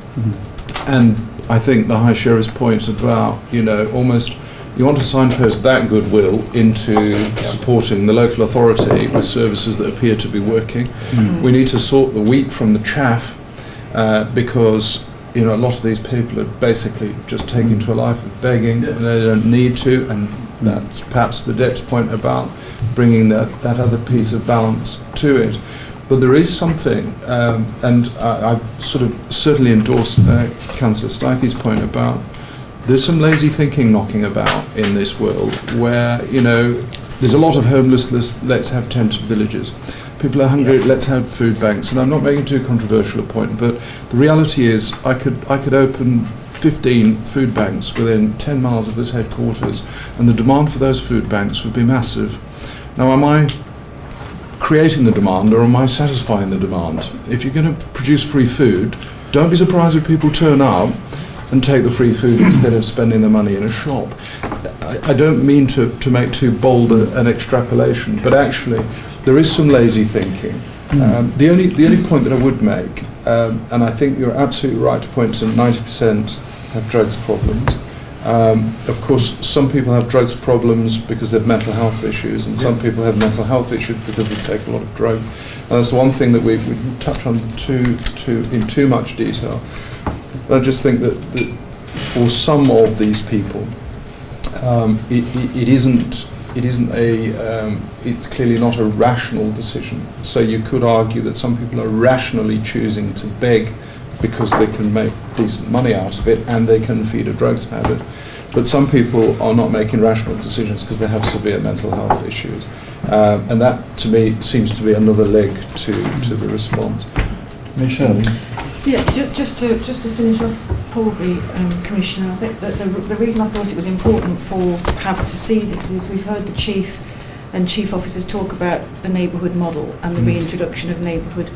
and I think the High Sheriff's point about, you know, almost you want to signpost that goodwill into supporting the local authority with services that appear to be working. We need to sort the wheat from the chaff, because, you know, a lot of these people are basically just taken to a life of begging, and they don't need to, and that's perhaps the Deputy's point about bringing that other piece of balance to it. But there is something, and I sort of certainly endorse Councillor Stikey's point about there's some lazy thinking knocking about in this world where, you know, there's a lot of homelessness, let's have tented villages. People are hungry, let's have food banks. And I'm not making too controversial a point, but the reality is I could open 15 food banks within 10 miles of this headquarters, and the demand for those food banks would be massive. Now, am I creating the demand or am I satisfying the demand? If you're going to produce free food, don't be surprised if people turn up and take the free food instead of spending the money in a shop. I don't mean to make too bold an extrapolation, but actually there is some lazy thinking. The only point that I would make, and I think you're absolutely right to point to 90% have drugs problems. Of course, some people have drugs problems because they have mental health issues, and some people have mental health issues because they take a lot of drugs. And that's one thing that we touch on in too much detail. I just think that for some of these people, it's clearly not a rational decision. So you could argue that some people are rationally choosing to beg because they can make decent money out of it and they can feed a drugs habit. But some people are not making rational decisions because they have severe mental health issues. And that, to me, seems to be another leg to the response. Michelle? Yeah, just to finish off, probably, Commissioner, I think that the reason I thought it was important for PAB to see this is we've heard the Chief and Chief Officers talk about the neighbourhood model and the reintroduction of neighbourhood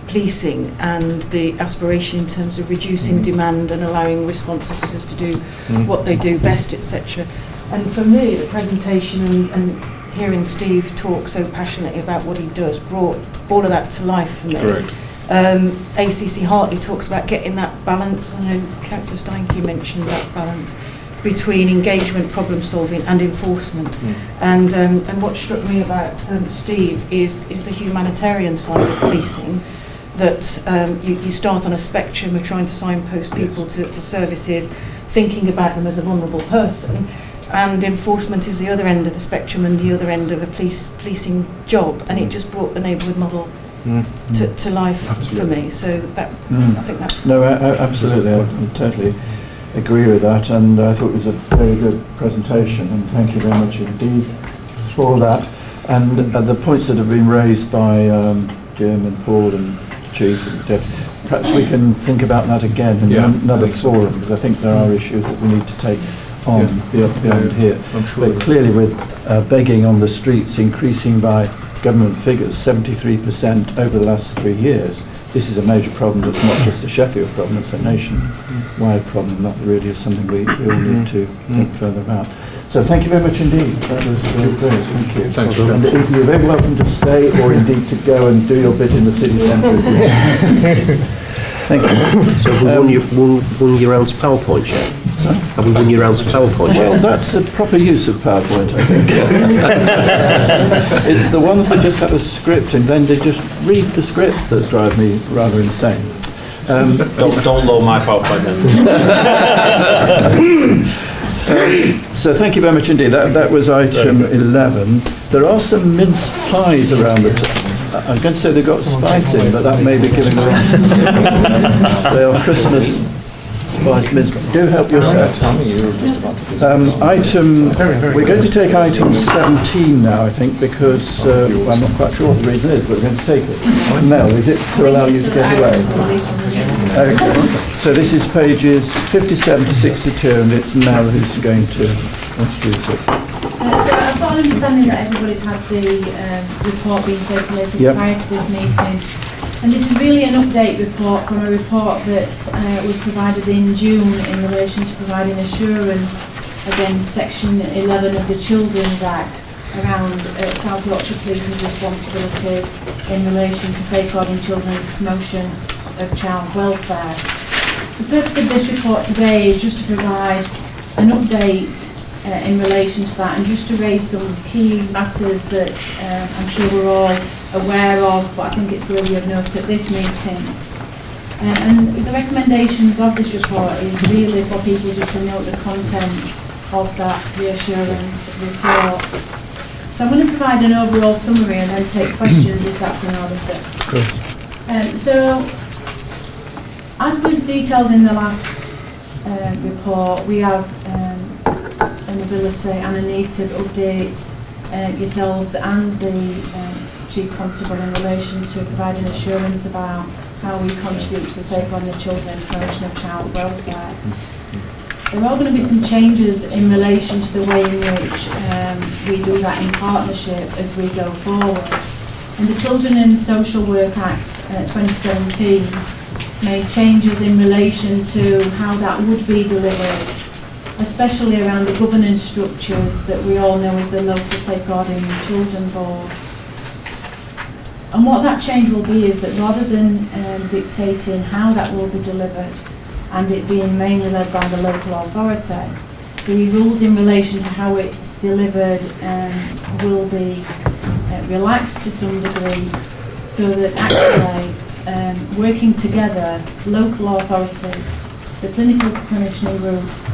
policing and the aspiration in terms of reducing demand and allowing response officers to do what they do best, etc. And for me, the presentation and hearing Steve talk so passionately about what he does brought all of that to life for me. Correct. ACC Hartley talks about getting that balance. I know Councillor Steinke mentioned that balance between engagement, problem solving and enforcement. And what struck me about Steve is the humanitarian side of policing, that you start on a spectrum of trying to signpost people to services, thinking about them as a vulnerable person, and enforcement is the other end of the spectrum and the other end of a policing job, and it just brought the neighbourhood model to life for me. So that I think that's... No, absolutely, I totally agree with that, and I thought it was a very good presentation, and thank you very much indeed for that. And the points that have been raised by Jim and Paul and Chief and Deb, perhaps we can think about that again in another forum, because I think there are issues that we need to take on beyond here. I'm sure. But clearly with begging on the streets increasing by government figures 73% over the last 3 years, this is a major problem that's not just a Sheffield problem, it's a nationwide problem. That really is something we all need to think further about. So thank you very much indeed. That was great. Thank you. Thanks. And you're very welcome to stay or indeed to go and do your bit in the city centre if you want. Thank you. So have we won your round to PowerPoint yet? Have we won your round to PowerPoint yet? Well, that's a proper use of PowerPoint, I think. It's the ones that just have a script and then they just read the script that drive me rather insane. Don't load my PowerPoint then. So thank you very much indeed. That was item 11. There are some mince pies around the I'm going to say they've got spice in, but that may be giving the wrong. They are Christmas spiced mince pies. Do help yourself. We're going to take item 17 now, I think, because I'm not quite sure what the reason is, but we're going to take it. Mel, is it to allow you to get away? Okay. So this is pages 57 to 62, and it's Mel who's going to introduce it. So I've got an understanding that everybody's had the report being circulated prior to this meeting. And this is really an update report from a report that was provided in June in relation to providing assurance against Section 11 of the Children's Act around South Yorkshire Police's responsibilities in relation to safeguarding children and promotion of child welfare. The purpose of this report today is just to provide an update in relation to that and just to raise some key matters that I'm sure we're all aware of, but I think it's really of note at this meeting. And the recommendations of this report is really for people just to note the contents of that reassurance report. So I'm going to provide an overall summary and then take questions if that's in order, sir. So, as was detailed in the last report, we have an ability and a need to update yourselves and the Chief Constable in relation to providing assurance about how we contribute to the safeguarding of children and promotion of child welfare. There are going to be some changes in relation to the way in which we do that in partnership as we go forward. And the Children and Social Work Act 2017 made changes in relation to how that would be delivered, especially around the governance structures that we all know as the local safeguarding children boards. And what that change will be is that rather than dictating how that will be delivered and it being mainly led by the local authority, the rules in relation to how it's delivered will be relaxed to some degree, so that actually working together, local authorities, the clinical commissioning groups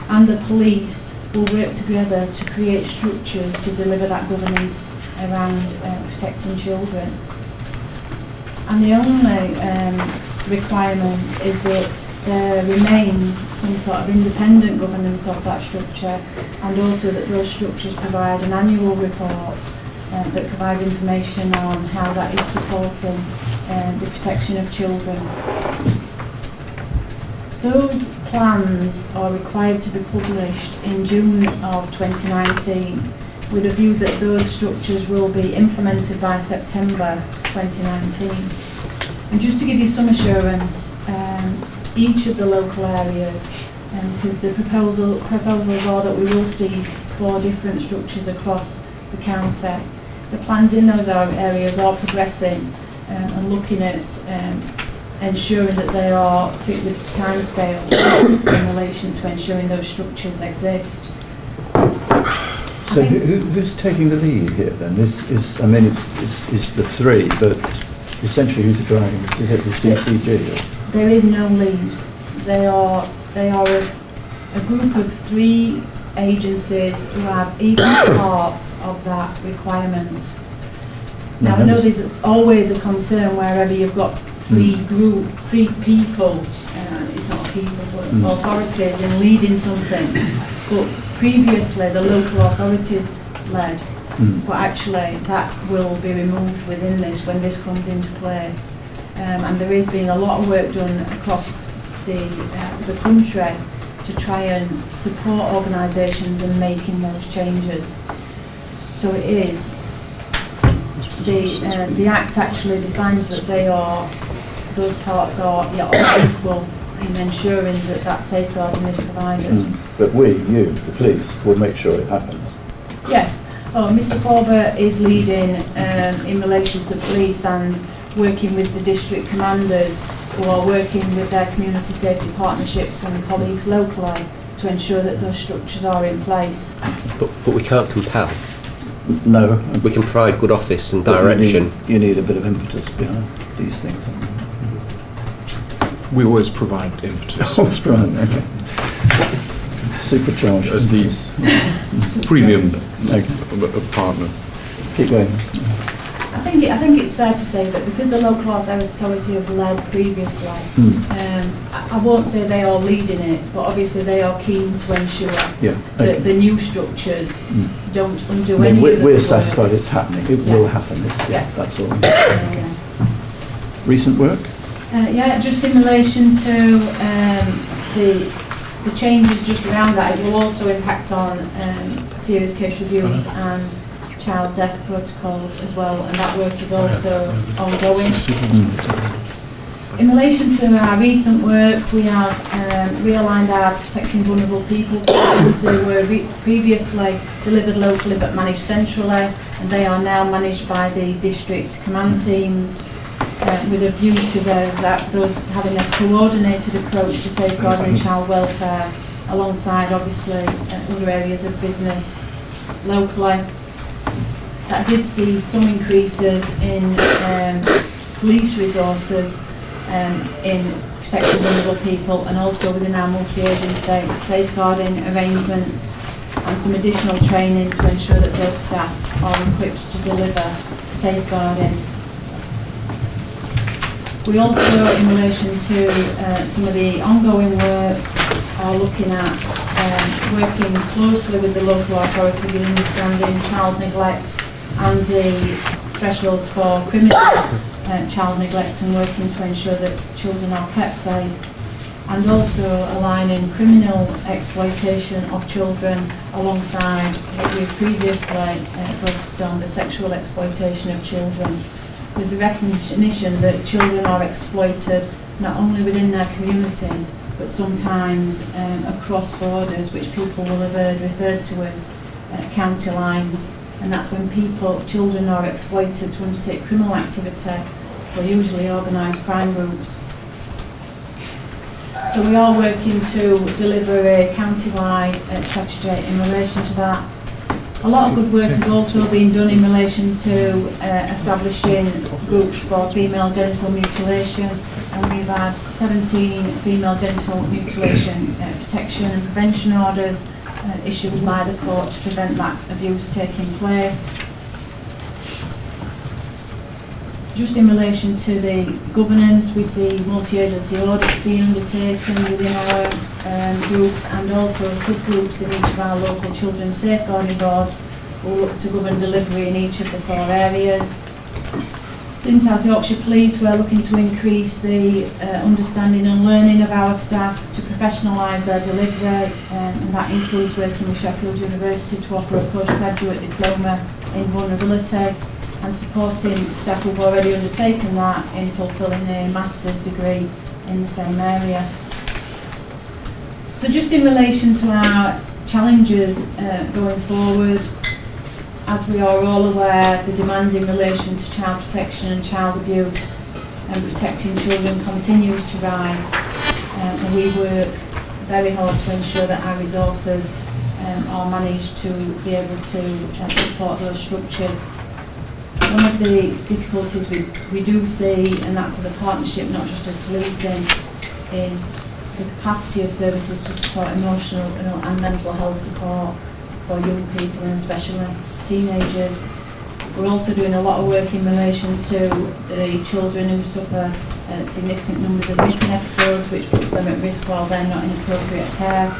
and the police will work together to create structures to deliver that governance around protecting children. And the only requirement is that there remains some sort of independent governance of that structure, and also that those structures provide an annual report that provides information on how that is supporting the protection of children. Those plans are required to be published in June of 2019 with a view that those structures will be implemented by September 2019. And just to give you some assurance, each of the local areas, because the proposals are that we will, Steve, 4 different structures across the county. The plans in those areas are progressing and looking at ensuring that they are fit with timescales in relation to ensuring those structures exist. So who's taking the lead here then? I mean, it's the 3, but essentially who's driving this? Is it the CCG? Or? There is no lead. They are a group of 3 agencies who have each part of that requirement. Now I know there's always a concern wherever you've got 3 people, it's not people, but authorities in leading something. But previously the local authorities led, but actually that will be removed within this when this comes into play. And there is being a lot of work done across the country to try and support organisations in making those changes. So it is, the Act actually defines that those parts are equal in ensuring that safeguarding is provided. But you, the police, will make sure it happens. Yes. Mr Forbert is leading in relation to the police and working with the district commanders who are working with their community safety partnerships and colleagues locally to ensure that those structures are in place. But we can't compel. No. We can provide good office and direction. You need a bit of impetus behind these things. We always provide impetus. Always provide, okay. Supercharged. As the premium partner. Keep going. I think it's fair to say that because the local authority have led previously, I won't say they are leading it, but obviously they are keen to ensure that the new structures don't undo any of the We're satisfied it's happening. It will happen. Yes. That's all. Recent work? Just in relation to the changes just around that, it will also impact on serious case reviews and child death protocols as well, and that work is also ongoing. In relation to our recent work, we have realigned our Protecting Vulnerable People programs. They were previously delivered locally but managed centrally, and they are now managed by the district command teams with a view to those having a coordinated approach to safeguarding child welfare alongside obviously other areas of business locally. That did see some increases in police resources in protecting vulnerable people and also within our multi-agency safeguarding arrangements and some additional training to ensure that those staff are equipped to deliver safeguarding. We also, in relation to some of the ongoing work, are looking at working closely with the local authorities in understanding child neglect and the thresholds for criminal child neglect and working to ensure that children are kept safe, and also aligning criminal exploitation of children alongside what we've previously focused on, the sexual exploitation of children, with the recognition that children are exploited not only within their communities but sometimes across borders, which people will have heard referred to as county lines. And that's when children are exploited to undertake criminal activity for usually organised crime groups. So we are working to deliver a county-wide strategy in relation to that. A lot of good work has also been done in relation to establishing groups for female genital mutilation, and we've had 17 female genital mutilation protection and prevention orders issued by the court to prevent that abuse taking place. Just in relation to the governance, we see multi-agency audits being undertaken within our groups and also subgroups in each of our local children's safeguarding boards will look to govern delivery in each of the 4 areas. In South Yorkshire Police, we're looking to increase the understanding and learning of our staff to professionalise their delivery, and that includes working with Sheffield University to offer a postgraduate diploma in vulnerability and supporting staff who've already undertaken that in fulfilling a master's degree in the same area. So just in relation to our challenges going forward. As we are all aware, the demand in relation to child protection and child abuse and protecting children continues to rise, and we work very hard to ensure that our resources are managed to be able to support those structures. One of the difficulties we do see, and that's as a partnership, not just as policing, is the capacity of services to support emotional and mental health support for young people and especially teenagers. We're also doing a lot of work in relation to the children who suffer significant numbers of missing episodes, which puts them at risk while they're not in appropriate care.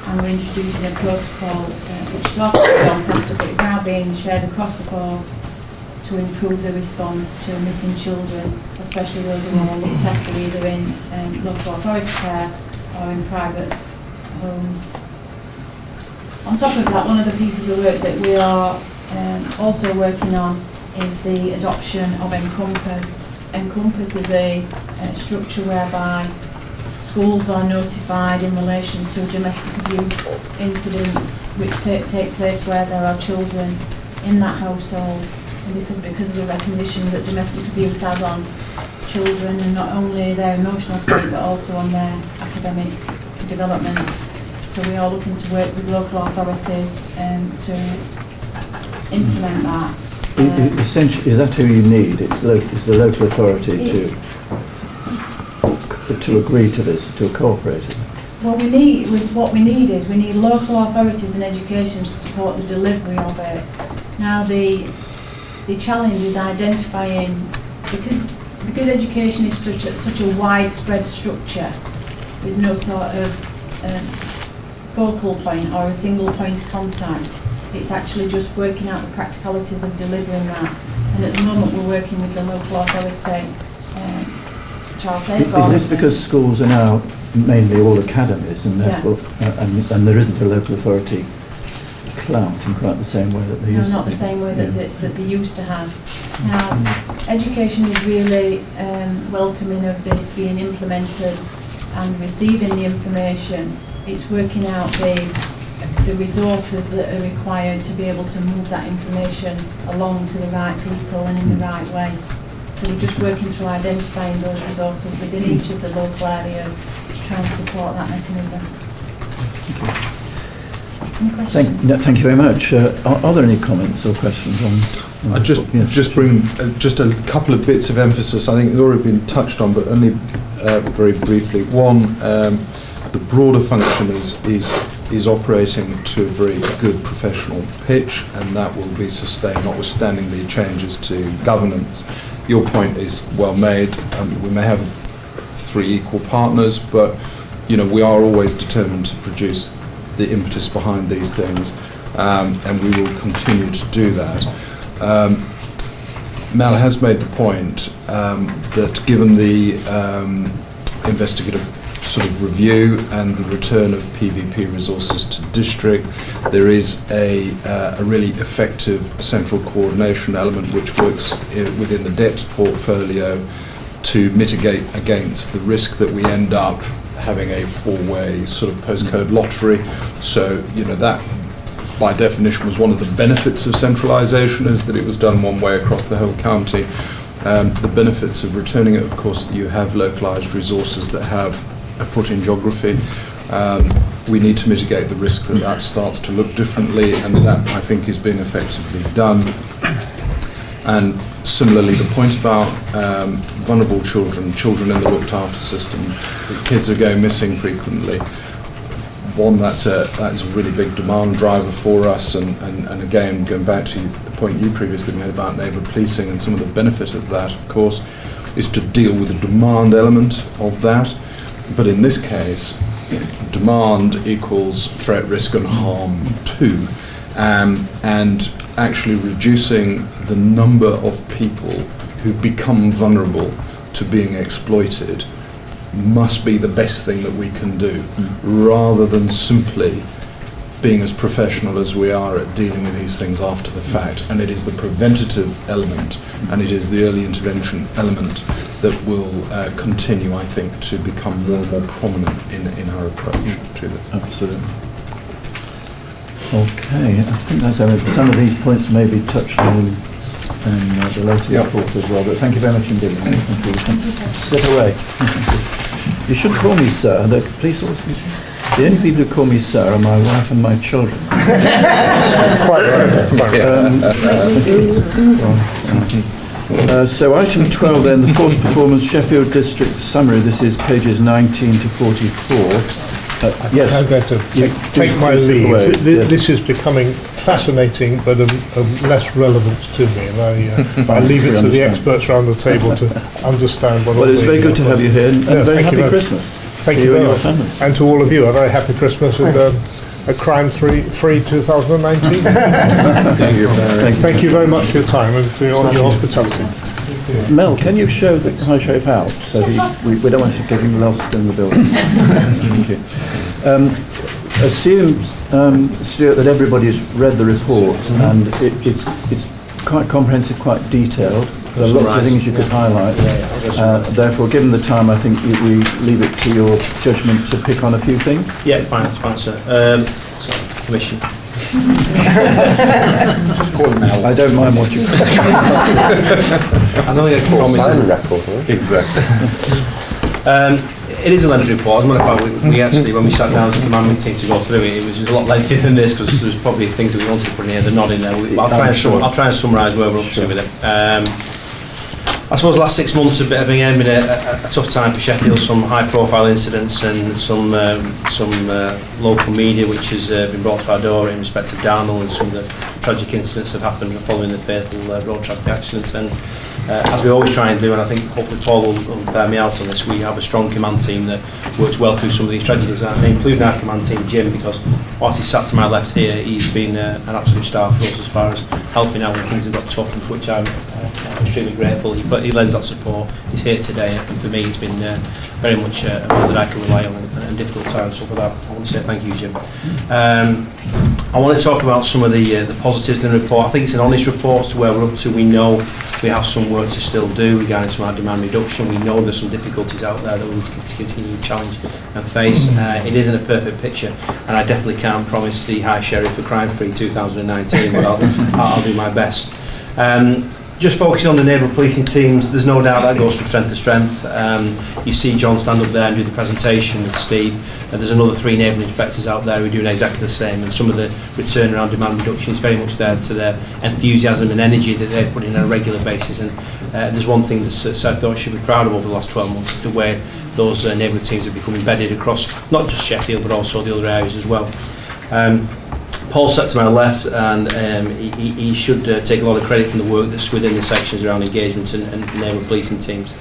And we're introducing a protocol which started in Doncaster but is now being shared across the force to improve the response to missing children, especially those who are looked after either in local authority care or in private homes. On top of that, one of the pieces of work that we are also working on is the adoption of Encompass. Encompass is a structure whereby schools are notified in relation to domestic abuse incidents which take place where there are children in that household. And this is because of the recognition that domestic abuse has on children and not only their emotional state but also on their academic development. So we are looking to work with local authorities to implement that. Essentially, is that who you need? It's the local authority to agree to this, to cooperate. What we need is local authorities and education to support the delivery of it. Now the challenge is identifying, because education is such a widespread structure with no sort of focal point or a single point of contact. It's actually just working out the practicalities of delivering that. And at the moment we're working with the local authority, child safeguarding. Is this because schools are now mainly all academies and therefore, and there isn't a local authority clout in quite the same way that they used to? No, not the same way that they used to have. Now, education is really welcoming of this being implemented and receiving the information. It's working out the resources that are required to be able to move that information along to the right people and in the right way. So we're just working through identifying those resources within each of the local areas to try and support that mechanism. Any questions? Thank you very much. Are there any comments or questions on I just bring just a couple of bits of emphasis. I think it's already been touched on, but only very briefly. One, the broader function is operating to a very good professional pitch, and that will be sustained notwithstanding the changes to governance. Your point is well made. We may have 3 equal partners, but we are always determined to produce the impetus behind these things, and we will continue to do that. Mel has made the point that given the investigative sort of review and the return of PVP resources to district, there is a really effective central coordination element which works within the DEPS portfolio to mitigate against the risk that we end up having a 4-way sort of postcode lottery. So, that by definition was one of the benefits of centralisation, is that it was done one way across the whole county. The benefits of returning it, of course, you have localised resources that have a foot in geography. We need to mitigate the risk that starts to look differently, and that, I think, is being effectively done. And similarly, the point about vulnerable children in the looked after system, kids are going missing frequently. One, that's a really big demand driver for us, and again, going back to the point you previously made about neighbour policing, and some of the benefit of that, of course, is to deal with the demand element of that. But in this case, demand equals threat, risk and harm too, and actually reducing the number of people who become vulnerable to being exploited must be the best thing that we can do, rather than simply being as professional as we are at dealing with these things after the fact. And it is the preventative element and it is the early intervention element that will continue, I think, to become more and more prominent in our approach to this. Absolutely. Okay, I think that's everything. Some of these points may be touched on in the later report as well, but thank you very much indeed. Thank you. You can sit away. You should call me sir. The police officers. The only people who call me sir are my wife and my children. Quite right. So item 12 then, the force performance Sheffield District summary. This is pages 19 to 44. Yes. I'm going to take my leave. This is becoming fascinating, but of less relevance to me, and I leave it to the experts around the table to understand what. Well, it's very good to have you here, and very happy Christmas. Thank you very much, and to all of you, a very happy Christmas and a crime-free 2019. Thank you very much for your time and for your hospitality. Mel, can you show the High Sheriff out so we don't want to get him lost in the building? Thank you. Assume, Stuart, that everybody's read the report and it's quite comprehensive, quite detailed. There are lots of things you could highlight. Therefore, given the time, I think we leave it to your judgment to pick on a few things. Yeah, fine, sir. Commission. I don't mind what you I know you're promising record. Exactly. It is a lengthy report. As a matter of fact, we actually, when we sat down as a command meeting to go through it, it was a lot lengthier than this because there's probably things that we wanted to put in here. They're not in there. I'll try and summarise where we're up to with it. I suppose the last 6 months have been a tough time for Sheffield. Some high-profile incidents and some local media which has been brought to our door in respect of Darnell and some of the tragic incidents that happened following the fatal road traffic accident. And as we always try and do, and I think hopefully Paul will bear me out on this, we have a strong command team that works well through some of these tragedies, including our command team, Jim, because whilst he's sat to my left here, he's been an absolute star for us as far as helping out when things have got tough, and for which I'm extremely grateful. He lends that support. He's here today, and for me, it's been very much a man that I can rely on in difficult times. So for that, I want to say thank you, Jim. I want to talk about some of the positives in the report. I think it's an honest report as to where we're up to. We know we have some work to still do regarding some of our demand reduction. We know there's some difficulties out there that we need to continue to challenge and face. It isn't a perfect picture, and I definitely can't promise the High Sheriff for crime-free 2019, but I'll do my best. Just focusing on the neighbourhood policing teams, there's no doubt that goes from strength to strength. You see John stand up there and do the presentation with Steve. There's another 3 neighbourhood inspectors out there who are doing exactly the same, and some of the return around demand reduction is very much there to their enthusiasm and energy that they put in on a regular basis. And there's one thing that South Yorkshire should be proud of over the last 12 months, is the way those neighbourhood teams have become embedded across not just Sheffield but also the other areas as well. Paul sat to my left, and he should take a lot of credit from the work that's within the sections around engagements and neighbourhood policing teams.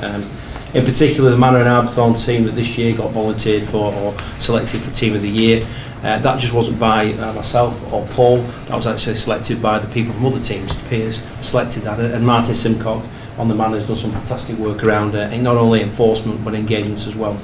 In particular, the Manor and Arbthorne team that this year got volunteered for or selected for Team of the Year. That just wasn't by myself or Paul, that was actually selected by the people from other teams. Peers selected that, and Martin Simcock on the Manor has done some fantastic work around not only enforcement but engagements as well.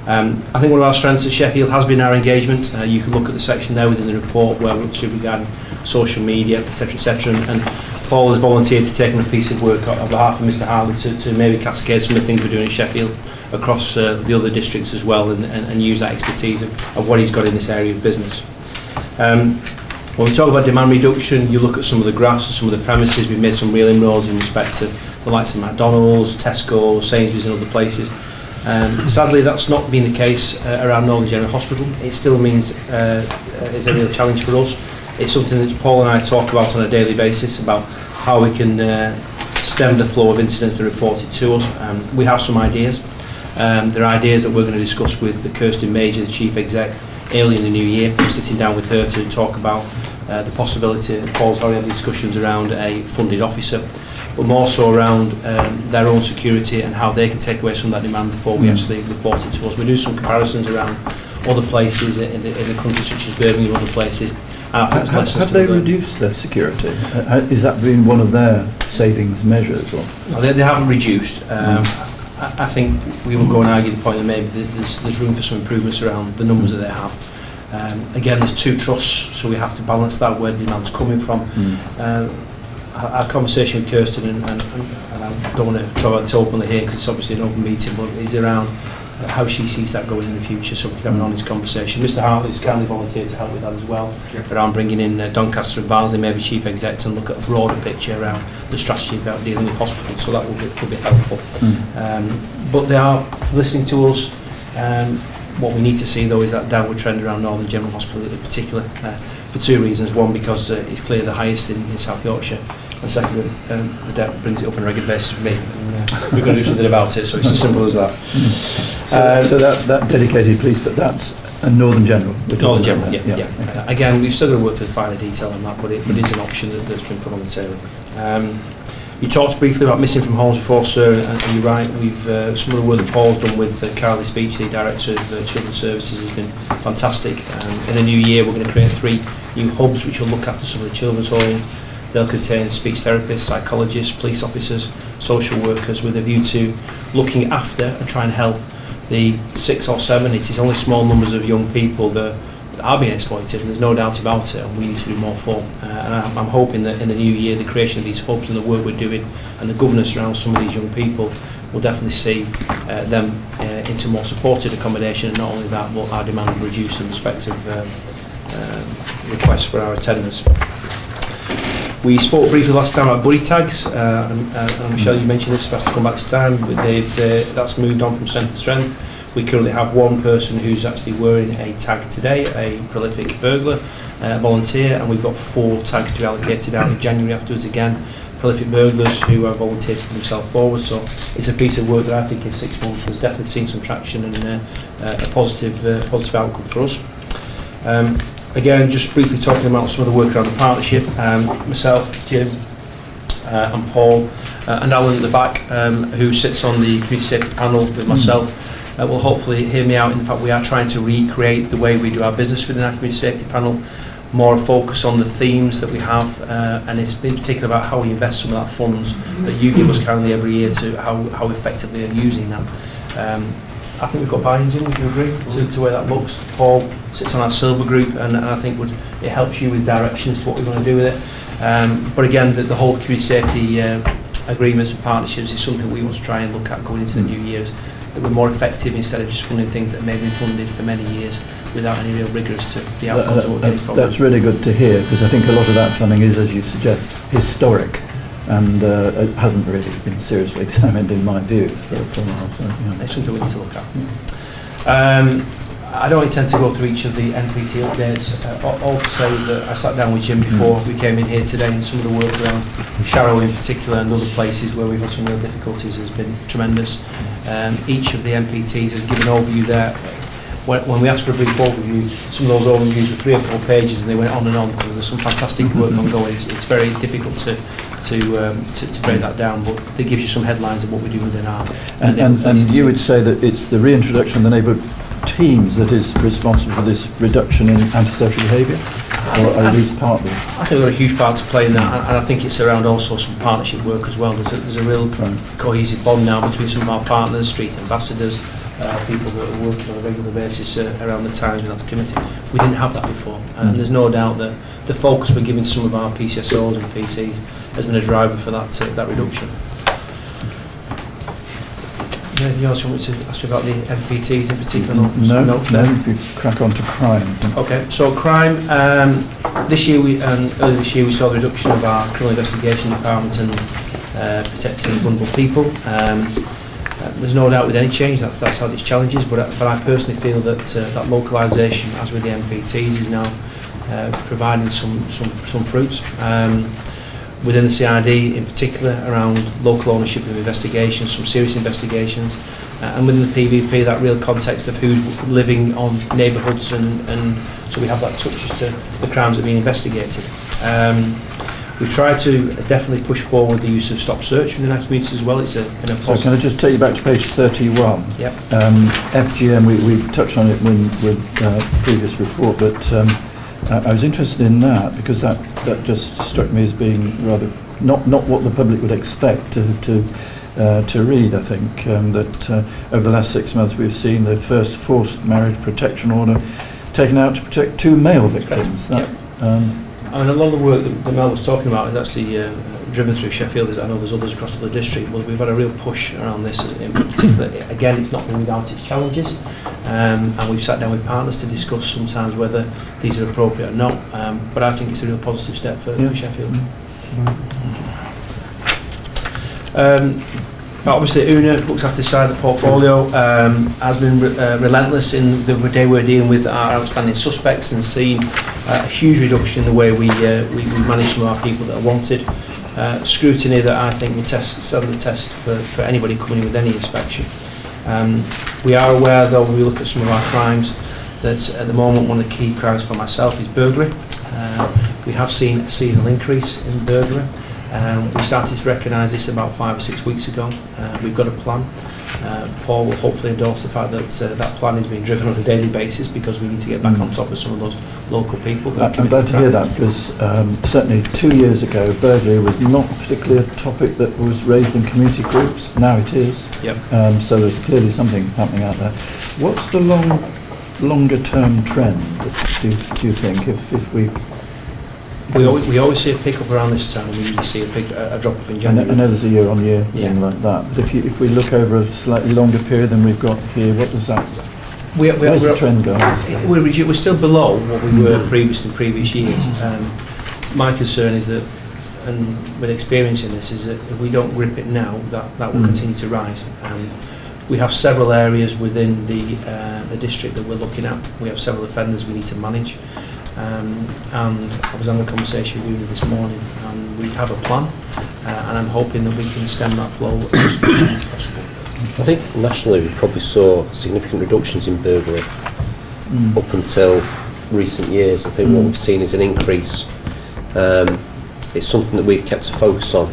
I think one of our strengths at Sheffield has been our engagement. You can look at the section there within the report where we're up to regarding social media, etc., and Paul has volunteered to take on a piece of work on behalf of Mr. Harley to maybe cascade some of the things we're doing in Sheffield across the other districts as well, and use that expertise of what he's got in this area of business. When we talk about demand reduction, you look at some of the graphs and some of the premises. We've made some real inroads in respect to the likes of McDonald's, Tesco, Sainsbury's and other places. Sadly, that's not been the case around Northern General Hospital. It still means it's a real challenge for us. It's something that Paul and I talk about on a daily basis, about how we can stem the flow of incidents that are reported to us. We have some ideas. There are ideas that we're going to discuss with Kirsten Major, the Chief Exec, early in the new year. We're sitting down with her to talk about the possibility, Paul's already had discussions around a funded officer, but more so around their own security and how they can take away some of that demand before we actually report it to us. We do some comparisons around other places in the country, such as Birmingham and other places. Have they reduced their security? Is that been one of their savings measures? Or? No, they haven't reduced. I think we will go and argue the point that maybe there's room for some improvements around the numbers that they have. Again, there's 2 trusts, so we have to balance that where the demand's coming from. Our conversation with Kirsten, and I don't want to talk about this openly here because it's obviously an open meeting, but is around how she sees that going in the future, so we can have an honest conversation. Mr. Hartley's kindly volunteered to help with that as well, around bringing in Doncaster and Barnsley, maybe chief execs, and look at a broader picture around the strategy about dealing with hospitals, so that will be helpful. But they are listening to us. What we need to see though is that downward trend around Northern General Hospital in particular, for two reasons. One, because it's clearly the highest in South Yorkshire, and secondly, the debt brings it up on a regular basis for me, and we're going to do something about it, so it's as simple as that. So that dedicated police, but that's a Northern General. Northern General, yeah. Again, we've still got to work through the finer detail on that, but it is an option that's been put on the table. You talked briefly about missing from homes before, sir, and you're right. We've some of the work that Paul's done with Carly Speech, the Director of Children's Services, has been fantastic. In the new year, we're going to create 3 new hubs which will look after some of the children's homes. They'll contain speech therapists, psychologists, police officers, social workers, with a view to looking after and try and help the 6 or 7. It is only small numbers of young people that are being exploited, and there's no doubt about it, and we need to do more for. And I'm hoping that in the new year, the creation of these hubs and the work we're doing and the governance around some of these young people will definitely see them into more supported accommodation, and not only that, but our demand will reduce in respect of requests for our attendance. We spoke briefly last time about buddy tags, and Michelle, you mentioned this, for us to come back this time, but that's moved on from strength to strength. We currently have one person who's actually wearing a tag today, a prolific burglar, volunteer, and we've got 4 tags to be allocated out in January afterwards again, prolific burglars who have volunteered to put themselves forward. So it's a piece of work that I think in 6 months has definitely seen some traction and a positive outcome for us. Again, just briefly talking about some of the work around the partnership, myself, Jim, and Paul, and Alan at the back, who sits on the community safety panel with myself, will hopefully hear me out in the fact we are trying to recreate the way we do our business within our community safety panel, more focus on the themes that we have, and it's in particular about how we invest some of that funds that you give us kindly every year to how effectively are using that. I think we've got buy-in, Jim, would you agree, to the way that looks? Paul sits on our silver group, and I think it helps you with directions to what we want to do with it. But again, the whole community safety agreements and partnerships is something we want to try and look at going into the new years, that we're more effective instead of just funding things that may have been funded for many years without any real rigor as to the outcomes we're getting from That's really good to hear, because I think a lot of that funding is, as you suggest, historic, and it hasn't really been seriously examined in my view for a while. So, yeah. It's something we need to look at. I don't intend to go through each of the NPT updates. All to say is that I sat down with Jim before we came in here today, and some of the work around Sharrow in particular and other places where we've had some real difficulties has been tremendous. Each of the NPTs has given an overview there. When we asked for a brief overview, some of those overviews were 3 or 4 pages, and they went on and on because there's some fantastic work ongoing. It's very difficult to break that down, but it gives you some headlines of what we do within our. And you would say that it's the reintroduction of the neighbourhood teams that is responsible for this reduction in antisocial behaviour, or at least partly? I think we've got a huge part to play in that, and I think it's around also some partnership work as well. There's a real cohesive bond now between some of our partners, street ambassadors, people that are working on a regular basis around the towns in that community. We didn't have that before, and there's no doubt that the focus we're giving some of our PCSOs and PTs has been a driver for that reduction. Anything else you want to ask me about the MPTs in particular? No, if you crack on to crime. Okay, so crime, earlier this year we saw the reduction of our criminal investigation department and protecting vulnerable people. There's no doubt with any change that's had its challenges, but I personally feel that that localisation, as with the MPTs, is now providing some fruits. Within the CID in particular, around local ownership of investigations, some serious investigations, and within the PVP, that real context of who's living on neighbourhoods, and so we have that touch as to the crimes that are being investigated. We've tried to definitely push forward the use of stop search within our communities as well. It's a kind of so can I just take you back to page 31? Yep. FGM, we touched on it with previous report, but I was interested in that because that just struck me as being rather not what the public would expect to read. I think that over the last 6 months we've seen the first forced marriage protection order taken out to protect 2 male victims. I mean, a lot of the work that Mel was talking about is actually driven through Sheffield, I know there's others across the district, but we've had a real push around this in particular. Again, it's not been without its challenges, and we've sat down with partners to discuss sometimes whether these are appropriate or not, but I think it's a real positive step for Sheffield. Obviously, Una looks after this side of the portfolio, has been relentless in the day we're dealing with our outstanding suspects and seen a huge reduction in the way we manage some of our people that are wanted. Scrutiny that I think will stand the test for anybody coming in with any inspection. We are aware, though, when we look at some of our crimes, that at the moment one of the key crimes for myself is burglary. We have seen a seasonal increase in burglary. We started to recognise this about 5 or 6 weeks ago. We've got a plan. Paul will hopefully endorse the fact that that plan is being driven on a daily basis, because we need to get back on top of some of those local people. I'm glad to hear that, because certainly 2 years ago burglary was not particularly a topic that was raised in community groups. Now it is. Yep. So there's clearly something happening out there. What's the longer term trend, do you think, if we... We always see a pick-up around this time, and we usually see a drop-off in January. I know there's a year-on-year thing like that, but if we look over a slightly longer period than we've got here, what does that... Where's the trend going? We're still below what we were in previous years. My concern is that, and with experiencing this, is that if we don't grip it now, that will continue to rise. We have several areas within the district that we're looking at. We have several offenders we need to manage. And I was having a conversation with you this morning, and we have a plan, and I'm hoping that we can stem that flow as soon as possible. I think nationally we probably saw significant reductions in burglary up until recent years. I think what we've seen is an increase. It's something that we've kept a focus on.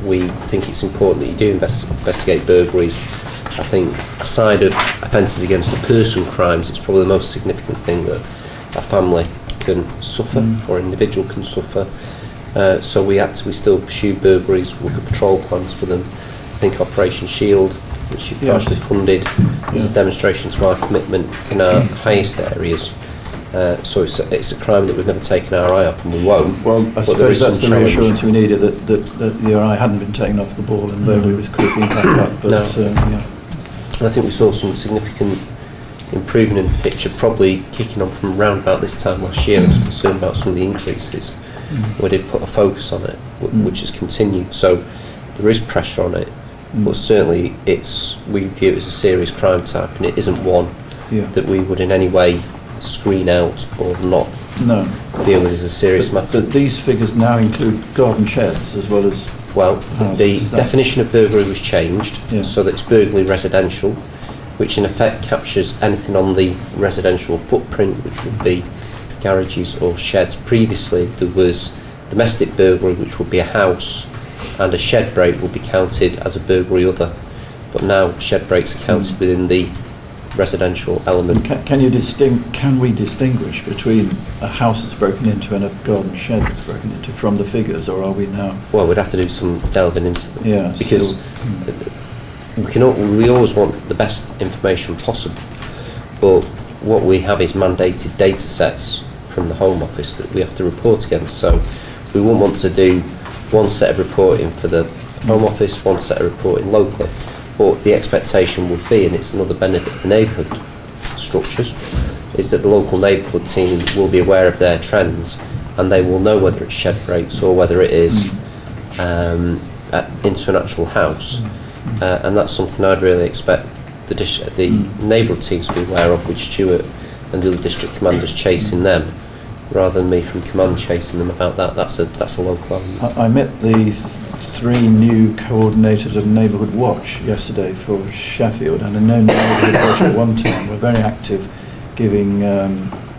We think it's important that you do investigate burglaries. I think aside of offences against the person crimes, it's probably the most significant thing that a family can suffer or an individual can suffer. So we actively still pursue burglaries, look at patrol plans for them. I think Operation Shield, which you've partially funded, is a demonstration to our commitment in our highest areas. So it's a crime that we've never taken our eye off, and we won't. Well, I suppose that's the reassurance we needed, that your eye hadn't been taken off the ball and burglary was creeping back up. But, I think we saw some significant improvement in the picture, probably kicking on from around about this time last year. I was concerned about some of the increases. We did put a focus on it, which has continued. So there is pressure on it, but certainly we view it as a serious crime type, and it isn't one that we would in any way screen out or not deal with as a serious matter. But these figures now include garden sheds as well as... Well, the definition of burglary was changed, so that it's burglary residential, which in effect captures anything on the residential footprint, which would be garages or sheds. Previously there was domestic burglary, which would be a house, and a shed break would be counted as a burglary other, but now shed breaks are counted within the residential element. Can we distinguish between a house that's broken into and a garden shed that's broken into from the figures, or are we now... Well, we'd have to do some delving into them, because so, we always want the best information possible, but what we have is mandated data sets from the Home Office that we have to report against. So we wouldn't want to do one set of reporting for the Home Office, one set of reporting locally, but the expectation would be, and it's another benefit of the neighbourhood structures, is that the local neighbourhood team will be aware of their trends, and they will know whether it's shed breaks or whether it is into an actual house. And that's something I'd really expect the neighbourhood teams to be aware of, with Stuart and the other district commanders chasing them, rather than me from command chasing them about that. That's a local element. I met the 3 new coordinators of Neighbourhood Watch yesterday for Sheffield, and I know Neighbourhood Watch at one time were very active giving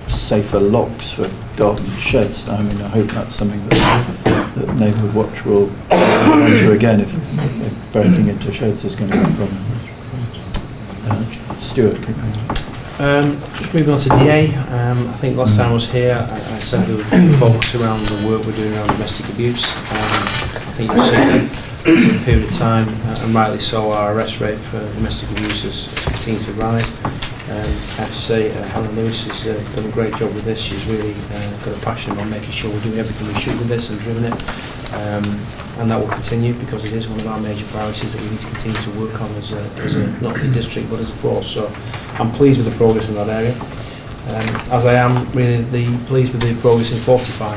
safer locks for garden sheds. I mean, I hope that's something that Neighbourhood Watch will enter again if breaking into sheds is going to be a problem. Stuart, keep going. Just moving on to DA, I think last time I was here I said there would be focus around the work we're doing around domestic abuse. I think you've seen over a period of time, and rightly so, our arrest rate for domestic abuse has continued to rise. I have to say Helen Lewis has done a great job with this. She's really got a passion about making sure we're doing everything we should with this and driven it and that will continue because it is one of our major priorities that we need to continue to work on as a not only district but as a force. So I'm pleased with the progress in that area, as I am really pleased with the progress in Fortify,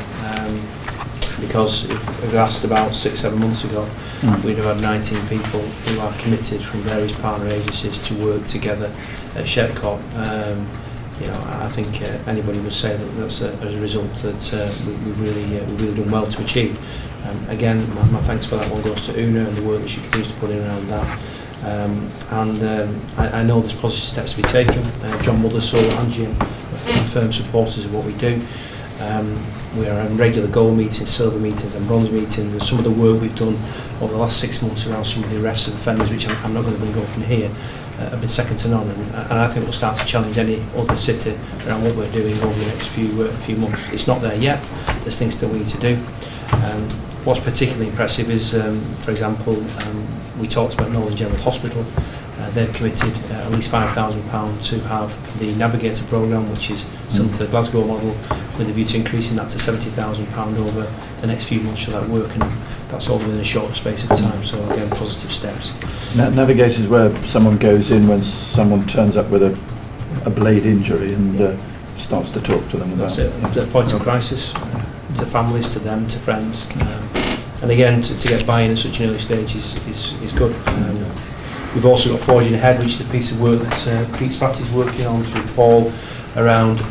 because if we asked about 6-7 months ago, we'd have had 19 people who are committed from various partner agencies to work together at Shepcott. I think anybody would say that that's as a result that we've really done well to achieve. Again, my thanks for that one goes to Una and the work that she continues to put in around that. I know there's positive steps to be taken. John Mothersoul and Jim are firm supporters of what we do. We are in regular gold meetings, silver meetings and bronze meetings, and some of the work we've done over the last 6 months around some of the arrests of offenders, which I'm not going to bring up in here, have been second to none, and I think we'll start to challenge any other city around what we're doing over the next few months. It's not there yet, there's things still we need to do. What's particularly impressive is, for example, we talked about Northern General Hospital. They've committed at least £5,000 to have the Navigator programme, which is similar to the Glasgow model, with a view to increasing that to £70,000 over the next few months of that work, and that's all within a short space of time. So again, positive steps. Navigator is where someone goes in when someone turns up with a blade injury and starts to talk to them about it. At the point of crisis, to families, to them, to friends, and again to get buy-in at such an early stage is good. We've also got Forging Ahead, which is a piece of work that Pete Spratt is working on through Paul around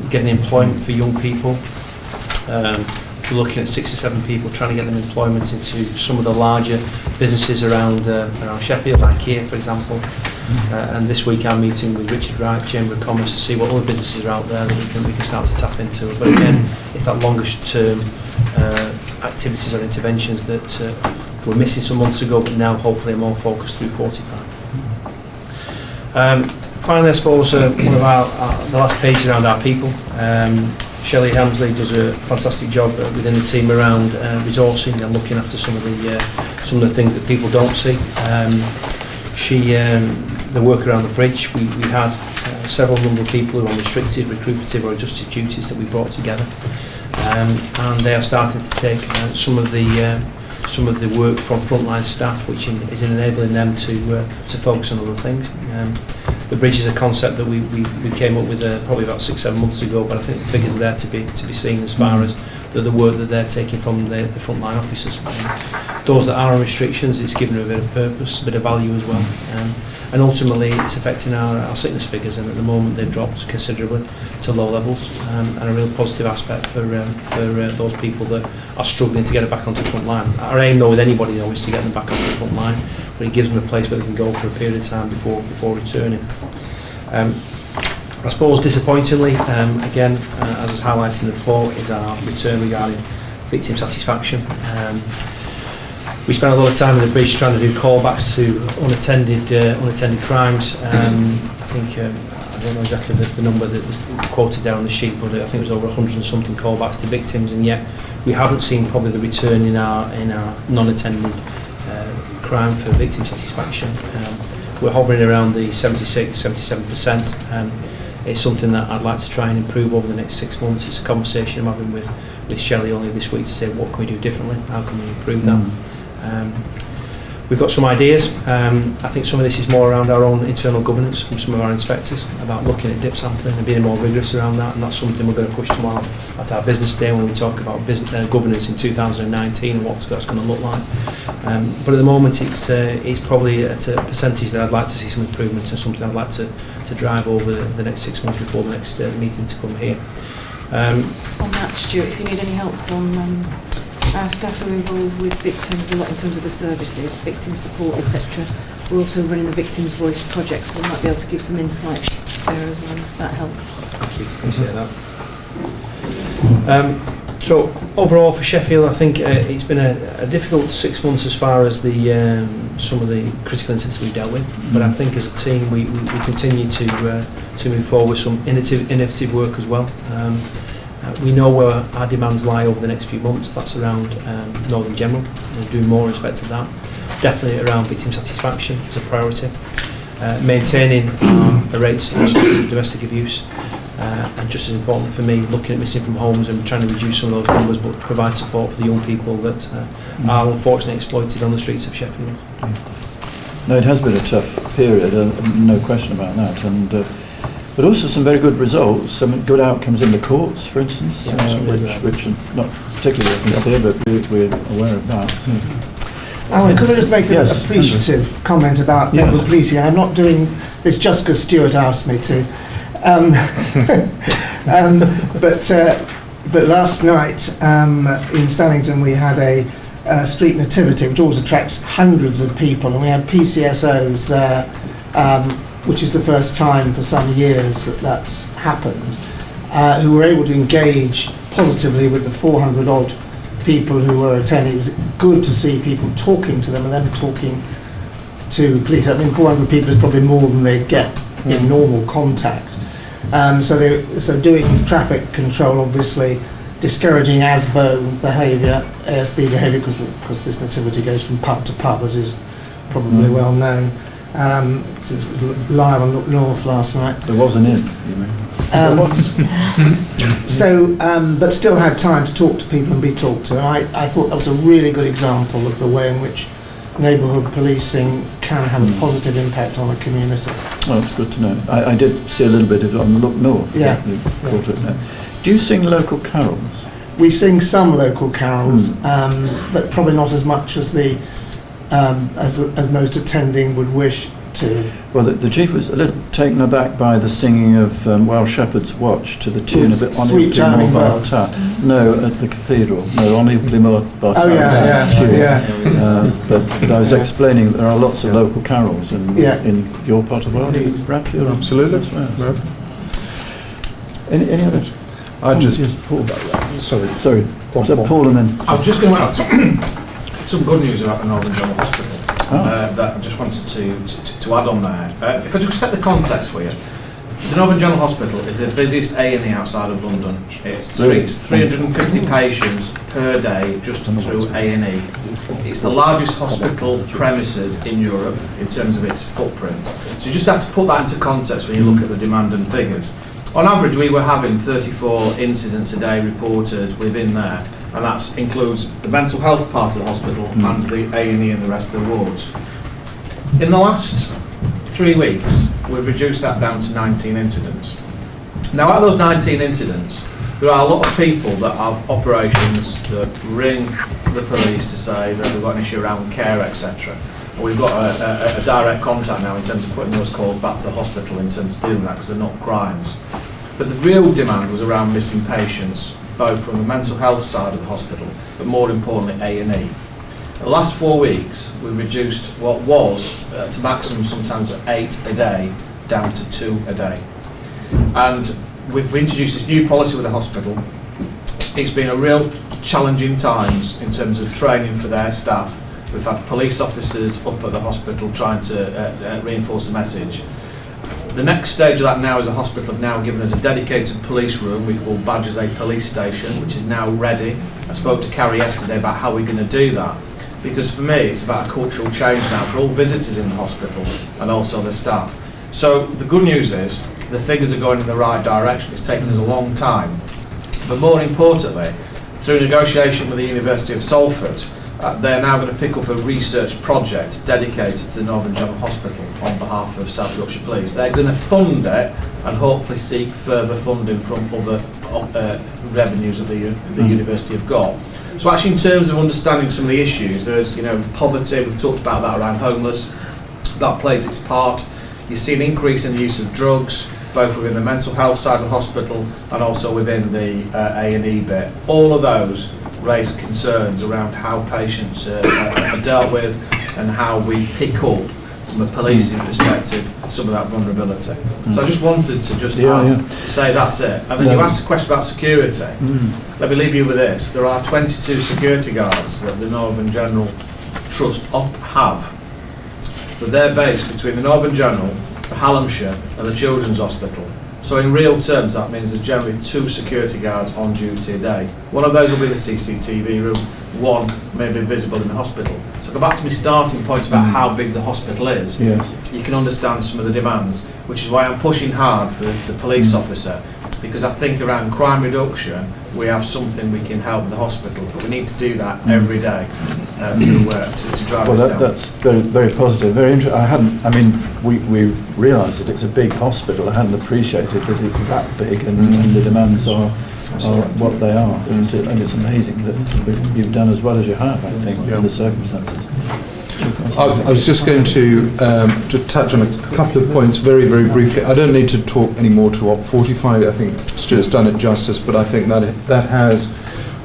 getting employment for young people. We're looking at 6 or 7 people, trying to get them employment into some of the larger businesses around Sheffield, IKEA for example. And this week I'm meeting with Richard Wright, Chamber of Commerce, to see what other businesses are out there that we can start to tap into. But again, it's that longer term activities or interventions that we're missing some months ago, but now hopefully are more focused through Fortify. Finally, I suppose one of the last pages around our people. Shelley Hamsley does a fantastic job within the team around resourcing and looking after some of the things that people don't see. The work around the bridge, we had several number of people who are on restricted, recuperative or adjusted duties that we brought together, and they are starting to take some of the work from frontline staff, which is enabling them to focus on other things. The bridge is a concept that we came up with probably about 6-7 months ago, but I think the figures are there to be seen as far as the work that they're taking from the frontline officers. Those that are on restrictions, it's given them a bit of purpose, a bit of value as well. And ultimately it's affecting our sickness figures, and at the moment they've dropped considerably to low levels, and a real positive aspect for those people that are struggling to get it back onto the front line. Our aim though with anybody though is to get them back onto the front line, but it gives them a place where they can go for a period of time before returning. I suppose disappointingly, again, as was highlighted in the report, is our return regarding victim satisfaction. We spent a lot of time on the bridge trying to do callbacks to unattended crimes. I think I don't know exactly the number that was quoted there on the sheet, but I think it was over 100 and something callbacks to victims, and yet we haven't seen probably the return in our non-attended crime for victim satisfaction. We're hovering around the 76-77%. It's something that I'd like to try and improve over the next 6 months. It's a conversation I'm having with Shelley only this week to say what can we do differently, how can we improve that. We've got some ideas. I think some of this is more around our own internal governance from some of our inspectors about looking at dip sampling and being more rigorous around that, and that's something we're going to push tomorrow at our business day when we talk about business governance in 2019 and what that's going to look like. But at the moment it's probably at a percentage that I'd like to see some improvements, and something I'd like to drive over the next 6 months before the next meeting to come here. On that, Stuart, if you need any help from our staff are involved with victims a lot in terms of the services, victim support, etc. We're also running the Victims Voice project, so we might be able to give some insight there as well, if that helps. Thank you, appreciate that. So overall for Sheffield, I think it's been a difficult 6 months as far as the some of the critical incidents we've dealt with, but I think as a team we continue to move forward with some innovative work as well. We know where our demands lie over the next few months. That's around Northern General. We'll do more in respect to that. Definitely around victim satisfaction. It's a priority. Maintaining the rates in respect to domestic abuse. and just as important for me, looking at missing from homes and trying to reduce some of those numbers, but provide support for the young people that are unfortunately exploited on the streets of Sheffield. No, it has been a tough period, no question about that, and but also some very good results, some good outcomes in the courts, for instance, which are not particularly obvious here, but we're aware of that. Alan, could I just make an appreciative comment about local policing? I'm not doing this just because Stuart asked me to. But last night in Stannington we had a street nativity, which always attracts hundreds of people, and we had PCSOs there, which is the first time for some years that that's happened, who were able to engage positively with the 400 odd people who were attending. It was good to see people talking to them and then talking to police. I mean, 400 people is probably more than they get in normal contact. So doing traffic control, obviously, discouraging ASB behaviour, because this nativity goes from pub to pub, as is probably well known. Since it was live on Look North last night. There was an inn, you mean? But still had time to talk to people and be talked to. And I thought that was a really good example of the way in which neighbourhood policing can have a positive impact on a community. Well, it's good to know. I did see a little bit of it on the Look North. Yeah. Do you sing local carols? We sing some local carols, but probably not as much as as most attending would wish to. Well, the chief was a little taken aback by the singing of Welsh Shepherd's Watch to the tune of it on Sweet Charming Bells. No, at the cathedral. No, on Bartat. Oh yeah. But I was explaining that there are lots of local carols in your part of the world, Bradfield. Absolutely. No. Any others? Paul. Sorry. Paul and then. I was just going to add some good news about the Northern General Hospital that I just wanted to add on there. If I just set the context for you, the Northern General Hospital is the busiest A&E outside of London. It treats 350 patients per day just through A&E. It's the largest hospital premises in Europe in terms of its footprint. So you just have to put that into context when you look at the demand and figures. On average, we were having 34 incidents a day reported within there, and that includes the mental health part of the hospital and the A&E and the rest of the wards. In the last 3 weeks, we've reduced that down to 19 incidents. Now, out of those 19 incidents, there are a lot of people that have operations that ring the police to say that they've got an issue around care, etc. We've got a direct contact now in terms of putting those calls back to the hospital in terms of dealing with that, because they're not crimes. But the real demand was around missing patients, both from the mental health side of the hospital, but more importantly A&E. The last 4 weeks, we've reduced what was to maximum sometimes at 8 a day down to 2 a day. And we've introduced this new policy with the hospital. It's been a real challenging times in terms of training for their staff. We've had police officers up at the hospital trying to reinforce the message. The next stage of that now is the hospital have now given us a dedicated police room we call Badgers A Police Station, which is now ready. I spoke to Carrie yesterday about how we're going to do that, because for me it's about a cultural change now for all visitors in the hospital and also the staff. So the good news is the figures are going in the right direction. It's taken us a long time, but more importantly, through negotiation with the University of Salford, they're now going to pick up a research project dedicated to the Northern General Hospital on behalf of South Yorkshire Police. They're going to fund it and hopefully seek further funding from other revenues that the university have got. So actually, in terms of understanding some of the issues, there's poverty. We've talked about that around homeless. That plays its part. You see an increase in the use of drugs, both within the mental health side of the hospital and also within the A&E bit. All of those raise concerns around how patients are dealt with and how we pick up from a policing perspective some of that vulnerability. So I just wanted to just to say that's it. And then you asked a question about security. Let me leave you with this. There are 22 security guards that the Northern General Trust have. But they're based between the Northern General, the Hallamshire and the Children's Hospital. So in real terms, that means there's generally 2 security guards on duty a day. One of those will be in the CCTV room, one may be visible in the hospital. So go back to my starting point about how big the hospital is. Yes. You can understand some of the demands, which is why I'm pushing hard for the police officer because I think around crime reduction we have something we can help the hospital, but we need to do that every day to drive Well, us down. that's very, very positive, very interesting. We realise that it's a big hospital. I hadn't appreciated that it's that big and the demands are what they are. And it's amazing that you've done as well as you have, I think, in the circumstances. I was just going to touch on a couple of points very, very briefly. I don't need to talk any more to Op 45. I think Stuart's done it justice, but I think that has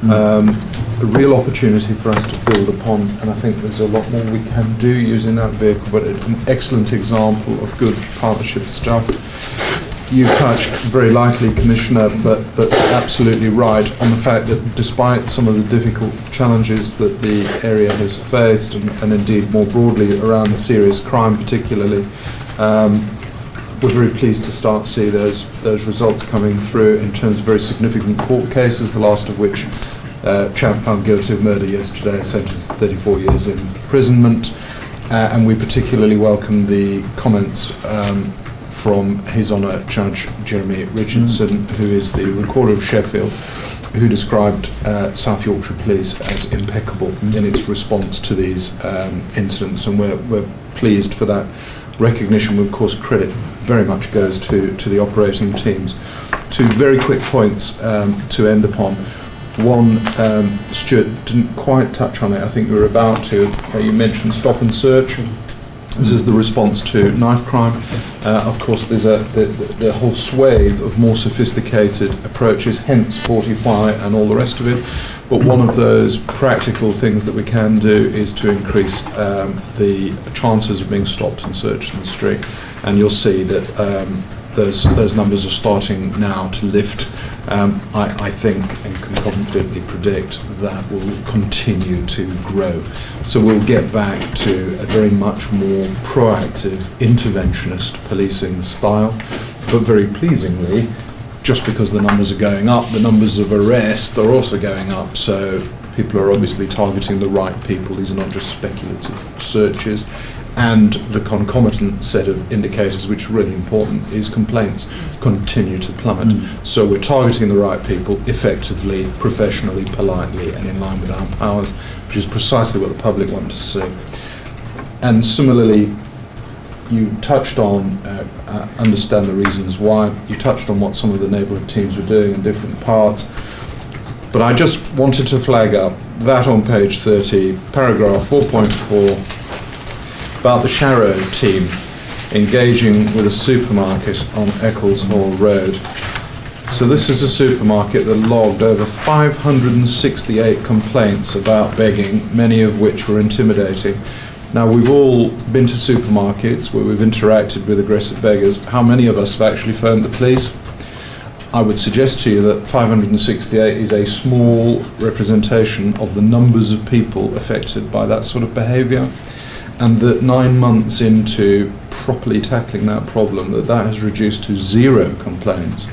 a real opportunity for us to build upon, and I think there's a lot more we can do using that vehicle, but an excellent example of good partnership stuff. You touched very lightly, Commissioner, but absolutely right on the fact that despite some of the difficult challenges that the area has faced, and indeed more broadly around serious crime particularly, we're very pleased to start to see those results coming through in terms of very significant court cases, the last of which chap found guilty of murder yesterday, sentenced to 34 years imprisonment, and we particularly welcome the comments from His Honour Judge Jeremy Richardson, who is the Recorder of Sheffield, who described South Yorkshire Police as impeccable in its response to these incidents, and we're pleased for that recognition. Of course, credit very much goes to the operating teams. Two very quick points to end upon. One, Stuart didn't quite touch on it, I think you were about to. You mentioned stop and search. This is the response to knife crime. Of course, there's the whole swathe of more sophisticated approaches, hence Fortify and all the rest of it. But one of those practical things that we can do is to increase the chances of being stopped and searched in the street. And you'll see that those numbers are starting now to lift. I think and can confidently predict that will continue to grow. So we'll get back to a very much more proactive, interventionist policing style, but very pleasingly, just because the numbers are going up, the numbers of arrest are also going up. So people are obviously targeting the right people. These are not just speculative searches. And the concomitant set of indicators, which is really important, is complaints continue to plummet. So we're targeting the right people effectively, professionally, politely, and in line with our powers, which is precisely what the public want to see. And similarly, you touched on understand the reasons why. You touched on what some of the neighbourhood teams were doing in different parts. But I just wanted to flag up that on page 30, paragraph 4.4, about the Sharrow team engaging with a supermarket on Eccles Hall Road. So this is a supermarket that logged over 568 complaints about begging, many of which were intimidating. Now, we've all been to supermarkets where we've interacted with aggressive beggars. How many of us have actually phoned the police? I would suggest to you that 568 is a small representation of the numbers of people affected by that sort of behaviour, and that 9 months into properly tackling that problem, that has reduced to 0 complaints,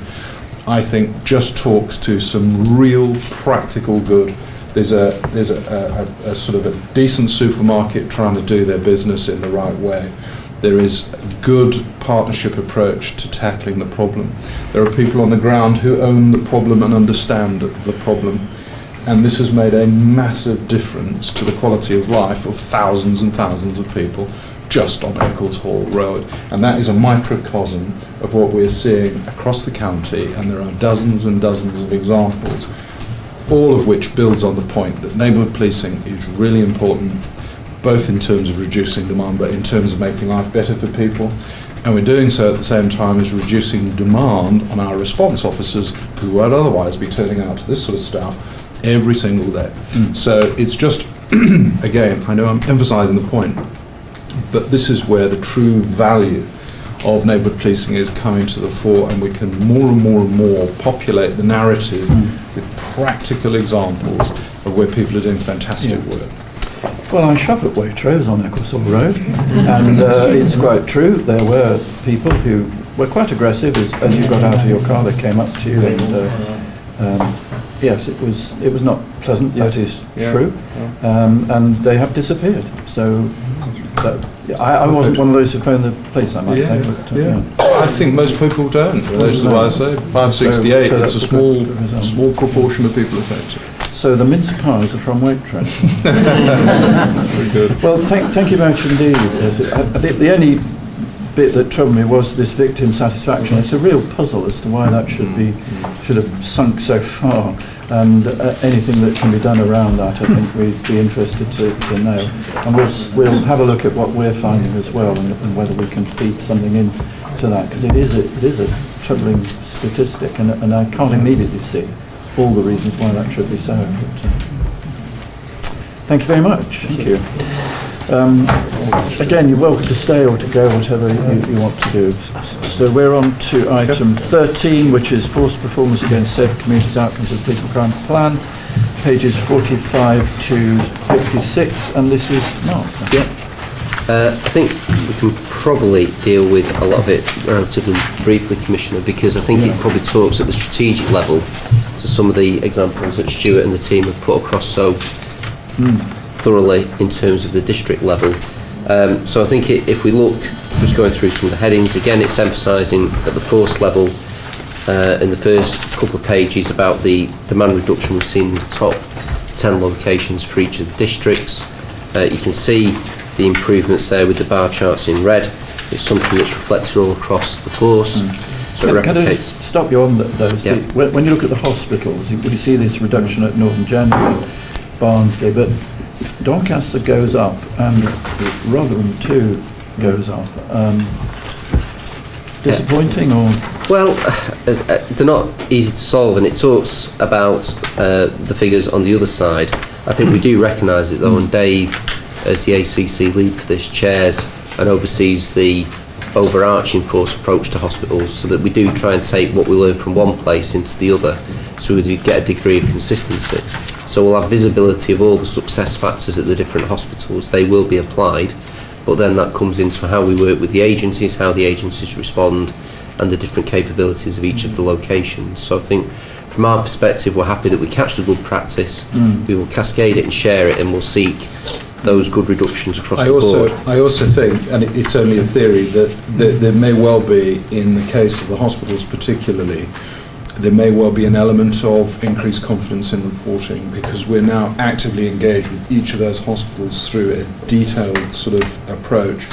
I think just talks to some real practical good. There's a sort of a decent supermarket trying to do their business in the right way. There is a good partnership approach to tackling the problem. There are people on the ground who own the problem and understand the problem. And this has made a massive difference to the quality of life of thousands and thousands of people just on Eccles Hall Road. And that is a microcosm of what we're seeing across the county, and there are dozens and dozens of examples, all of which builds on the point that neighbourhood policing is really important, both in terms of reducing demand, but in terms of making life better for people. And we're doing so at the same time as reducing demand on our response officers, who would otherwise be turning out to this sort of stuff every single day. So it's just, again, I know I'm emphasising the point, but this is where the true value of neighbourhood policing is coming to the fore, and we can more and more and more populate the narrative with practical examples of where people are doing fantastic work. Well, I shop at Waitrose on Eccles Hall Road, and it's quite true. There were people who were quite aggressive as you got out of your car. They came up to you, and yes, it was not pleasant, Yes. that is Yeah. true, Yeah. and they have disappeared. So I wasn't one of those who phoned the police, I might say. But, I think most people don't. That's why I say 568. So it's a that's small proportion of people affected. So the mince pies are from Waitrose. Very good. Well, thank you very much indeed. I think the only bit that troubled me was this victim satisfaction. It's a real puzzle as to why that should have sunk so far, and anything that can be done around that, I think we'd be interested to know. And we'll have a look at what we're finding as well, and whether we can feed something into that, because it is a troubling statistic, and I can't immediately see all the reasons why that should be so. But, thank you very much. Thank you. Again, you're welcome to stay or to go, whatever you want to do. So we're on to item 13, which is forced performance against safe communities outcomes of the police and crime plan, pages 45 to 56, and this is Mark. Yeah. I think we can probably deal with a lot of it relatively briefly, Commissioner, because I think it probably talks at the strategic level to some of the examples that Stuart and the team have put across so thoroughly in terms of the district level. So I think if we look, just going through some of the headings, again it's emphasising at the force level in the first couple of pages about the demand reduction we've seen in the top 10 locations for each of the districts. You can see the improvements there with the bar charts in red. It's something that's reflected all across the force. So it Can I replicates. just stop you on those? Yeah. When you look at the hospitals, would you see this reduction at Northern January, Barnsley, but Doncaster goes up and Rotherham too goes up. Disappointing or? Well, they're not easy to solve, and it talks about the figures on the other side. I think we do recognise it though, and Dave, as the ACC lead for this, chairs and oversees the overarching force approach to hospitals, so that we do try and take what we learn from one place into the other, so we do get a degree of consistency. So we'll have visibility of all the success factors at the different hospitals. They will be applied, but then that comes into how we work with the agencies, how the agencies respond, and the different capabilities of each of the locations. So I think from our perspective, we're happy that we catch the good practice, we will cascade it and share it, and we'll seek those good reductions across the board. I also think, and it's only a theory, that there may well be, in the case of the hospitals particularly, there may well be an element of increased confidence in reporting, because we're now actively engaged with each of those hospitals through a detailed sort of approach.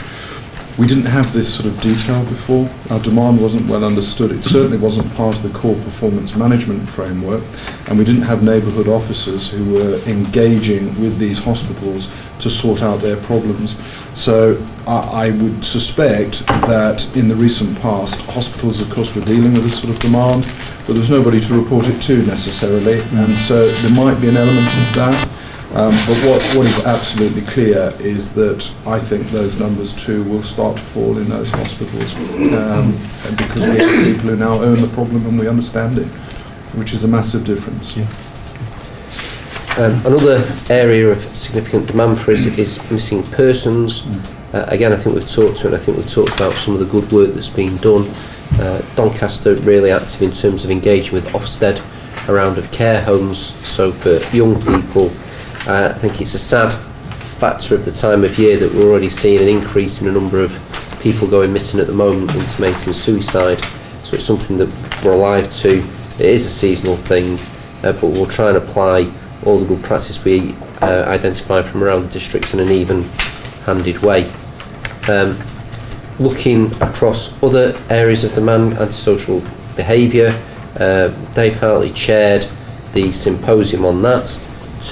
We didn't have this sort of detail before. Our demand wasn't well understood. It certainly wasn't part of the core performance management framework, and we didn't have neighbourhood officers who were engaging with these hospitals to sort out their problems. So I would suspect that in the recent past, hospitals of course were dealing with this sort of demand, but there was nobody to report it to necessarily, and so there might be an element of that. But what is absolutely clear is that I think those numbers too will start to fall in those hospitals, because we have people who now own the problem and we understand it, which is a massive difference. Another area of significant demand for us is missing persons. Again, I think we've talked to it, and I think we've talked about some of the good work that's been done. Doncaster really active in terms of engaging with Ofsted around of care homes, so for young people. I think it's a sad factor of the time of year that we're already seeing an increase in a number of people going missing at the moment, intimating suicide. So it's something that we're alive to. It is a seasonal thing, but we'll try and apply all the good practice we identify from around the districts in an even-handed way. Looking across other areas of demand, antisocial behaviour, Dave Hartley chaired the symposium on that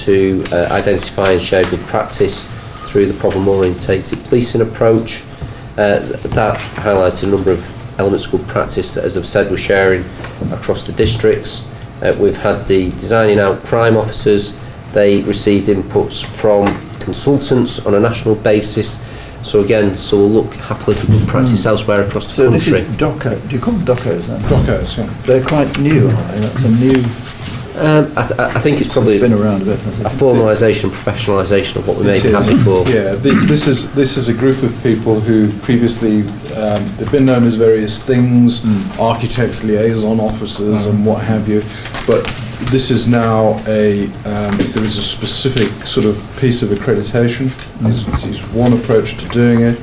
to identify and share good practice through the problem-orientated policing approach. That highlights a number of elements of good practice that, as I've said, we're sharing across the districts. We've had the designing out crime officers. They received inputs from consultants on a national basis. So again, we'll look happily for good practice elsewhere across the country. So this is DOCO. Do you call them DOCOs then? DOCOs, yeah. They're quite new, aren't they? That's a new... I think it's probably been around a bit, a formalisation, professionalisation of what we maybe had before. Yeah, this is a group of people who previously they've been known as various things, architects, liaison officers, and what have you. But this is now there is a specific sort of piece of accreditation. Is one approach to doing it.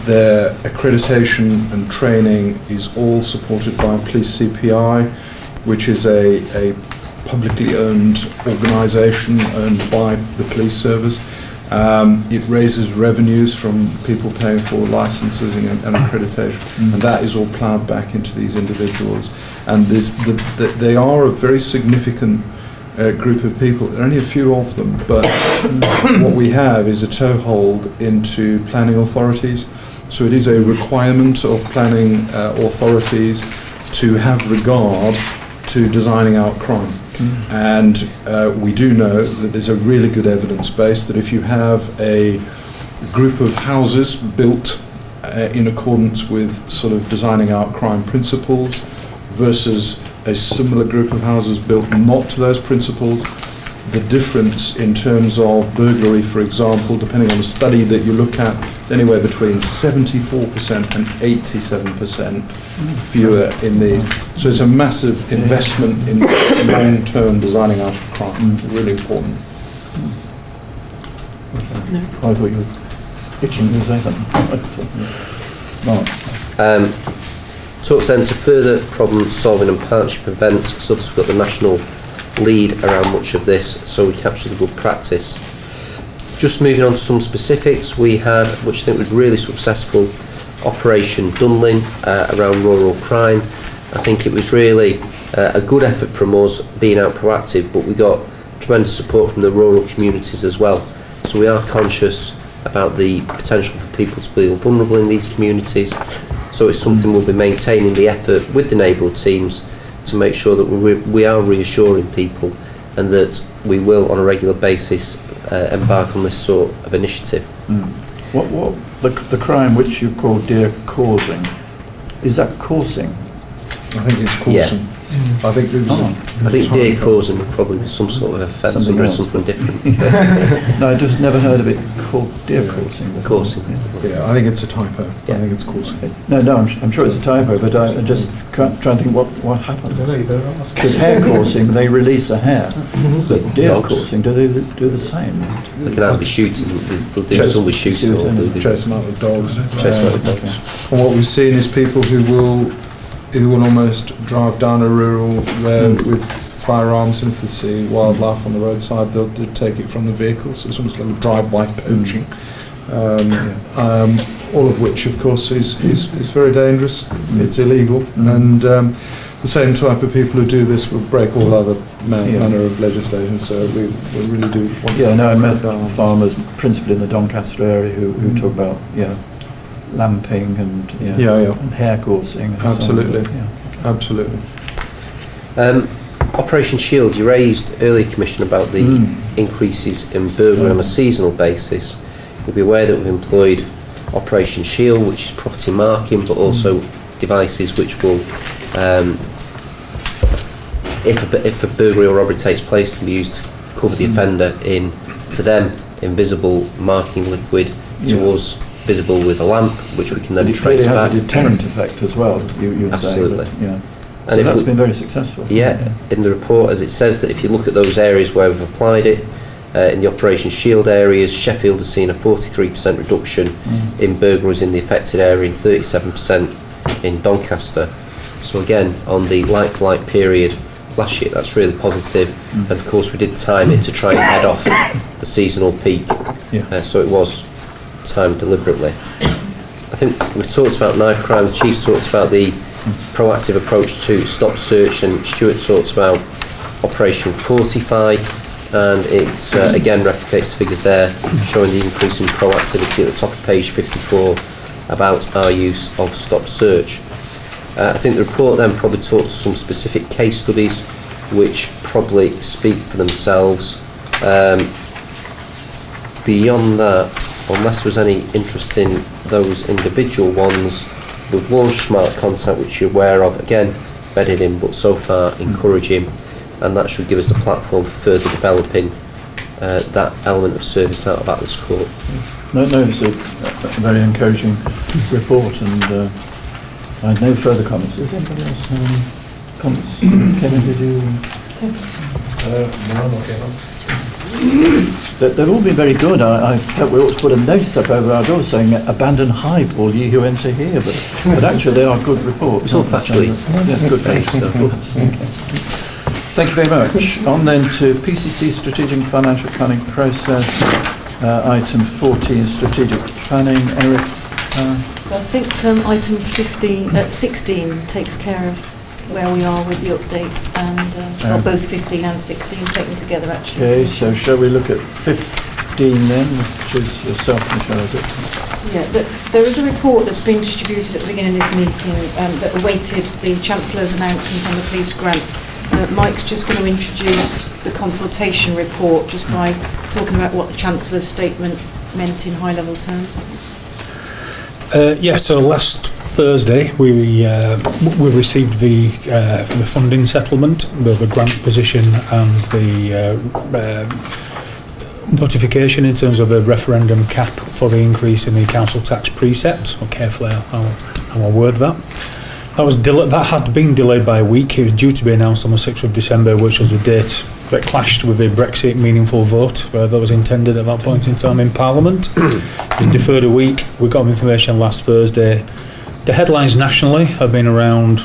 Their accreditation and training is all supported by Police CPI, which is a publicly owned organisation owned by the police service. It raises revenues from people paying for licensing and accreditation, and that is all ploughed back into these individuals. And they are a very significant group of people. There are only a few of them, but what we have is a toehold into planning authorities. So it is a requirement of planning authorities to have regard to designing out crime. And we do know that there's a really good evidence base that if you have a group of houses built in accordance with sort of designing out crime principles versus a similar group of houses built not to those principles, the difference in terms of burglary, for example, depending on the study that you look at, anywhere between 74% and 87% fewer in these. So it's a massive investment in long-term designing out of crime. It's really important. I thought you were itching to say something. Talks then to further problem solving and partnership events, because obviously we've got the national lead around much of this, so we capture the good practice. Just moving on to some specifics, we had, which I think was really successful, Operation Dunlin around rural crime. I think it was really a good effort from us being out proactive, but we got tremendous support from the rural communities as well. So we are conscious about the potential for people to feel vulnerable in these communities. So it's something we'll be maintaining the effort with the neighbourhood teams to make sure that we are reassuring people and that we will on a regular basis embark on this sort of initiative. What the crime which you call deer causing, is that coursing? I think it's coursing. Yeah. I think deer causing would probably be some sort of offence or something different. No, I just never heard of it called deer coursing. Coursing. Yeah, I think it's a typo. Yeah. I think it's coursing. No, I'm sure it's a typo, but I just trying to think what happens. Because hare coursing, they release a hare, but deer coursing, do they do the same? They can either be shooting, they'll do some with shooting, or chase them out with dogs. Chase them out with dogs. And what we've seen is people who will almost drive down a rural road with firearms, and if they see wildlife on the roadside, they'll take it from the vehicle. So it's almost like a drive-by poaching. All of which, of course, is very dangerous. It's illegal, and the same type of people who do this will break all other manner of legislation. So we really do. I met farmers, principally in the Doncaster area, who talk about lamping and and hare coursing. And absolutely, so on. Absolutely. Operation Shield, you raised earlier, Commissioner, about the increases in burglary on a seasonal basis. You'll be aware that we've employed Operation Shield, which is property marking, but also devices which will, if a burglary or robbery takes place, can be used to cover the offender in, to them, invisible marking liquid, to us, visible with a lamp, which we can then trace back. It back. has a deterrent effect as well, you're Absolutely. saying. So And that's been very successful. Yeah, in the report, as it says, that if you look at those areas where we've applied it, in the Operation Shield areas, Sheffield has seen a 43% reduction in burglaries in the affected area and 37% in Doncaster. So again, on the like-for-like period last year, that's really positive. And of course, we did time it to try and head off the seasonal peak. So it was timed deliberately. I think we've talked about knife crime. The Chief talked about the proactive approach to stop search, and Stuart talked about Operation Fortify, and it again replicates the figures there, showing the increase in proactivity at the top of page 54 about our use of stop search. I think the report then probably talks to some specific case studies which probably speak for themselves. Beyond that, unless there was any interest in those individual ones, we've launched Smart Contact, which you're aware of, again, bedded in, but so far encouraging, and that should give us the platform for further developing that element of service out of Atlas Court. No, it's a very encouraging report, and I had no further comments. Does anybody else have any comments? Kevin, did you? No, I'm not getting on. They've all been very good. I felt we ought to put a notice up over our door saying abandon hype, all ye who enter here, but actually they are good reports. It's all factually. Yeah, good facts. Thank you very much. On then to PCC Strategic Financial Planning Process, item 14, Strategic Planning. Eric? I think item 16 takes care of where we are with the update, and both 15 and 16 taken together actually. Okay, so shall we look at 15 then, which is yourself, Michelle, is it? Yeah, there is a report that's been distributed at the beginning of this meeting that awaited the Chancellor's announcement on the police grant. Mike's just going to introduce the consultation report just by talking about what the Chancellor's statement meant in high-level terms. So last Thursday we received the funding settlement, the grant position and the notification in terms of the referendum cap for the increase in the council tax precept. So carefully I'll word that. That had been delayed by a week. It was due to be announced on the 6th of December, which was the date that clashed with the Brexit meaningful vote that was intended at that point in time in Parliament. It was deferred a week. We got information last Thursday. The headlines nationally have been around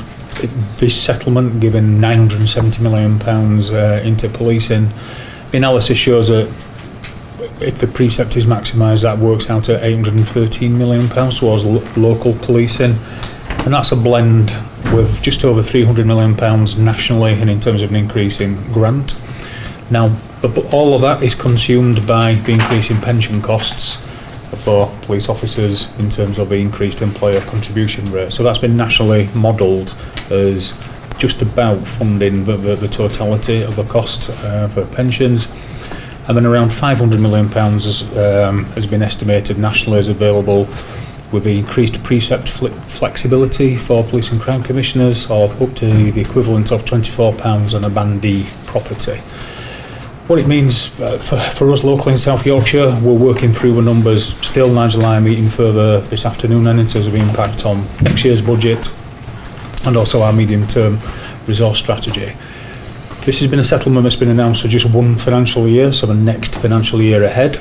this settlement giving £970 million into policing. The analysis shows that if the precept is maximised, that works out at £813 million towards local policing. And that's a blend with just over £300 million nationally and in terms of an increase in grant. Now, all of that is consumed by the increase in pension costs for police officers in terms of the increased employer contribution rate. So that's been nationally modelled as just about funding the totality of the cost for pensions. And then around £500 million has been estimated nationally as available with the increased precept flexibility for police and crime commissioners of up to the equivalent of £24 on a Band D property. What it means for us locally in South Yorkshire, we're working through the numbers still. Nigel and I are meeting further this afternoon and in terms of the impact on next year's budget and also our medium-term resource strategy. This has been a settlement that's been announced for just one financial year, so the next financial year ahead.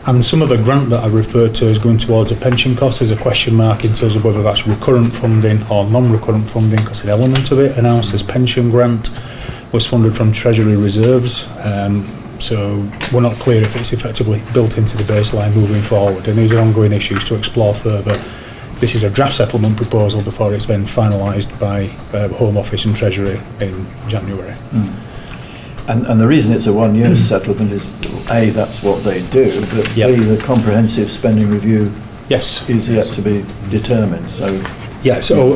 And some of the grant that I referred to as going towards a pension cost is a question mark in terms of whether that's recurrent funding or non-recurrent funding, because an element of it announced as pension grant was funded from Treasury reserves. So we're not clear if it's effectively built into the baseline moving forward, and these are ongoing issues to explore further. This is a draft settlement proposal before it's then finalised by the Home Office and Treasury in January. And the reason it's a one-year settlement is, A, that's what they do, but B, the comprehensive spending review is yet to be determined. So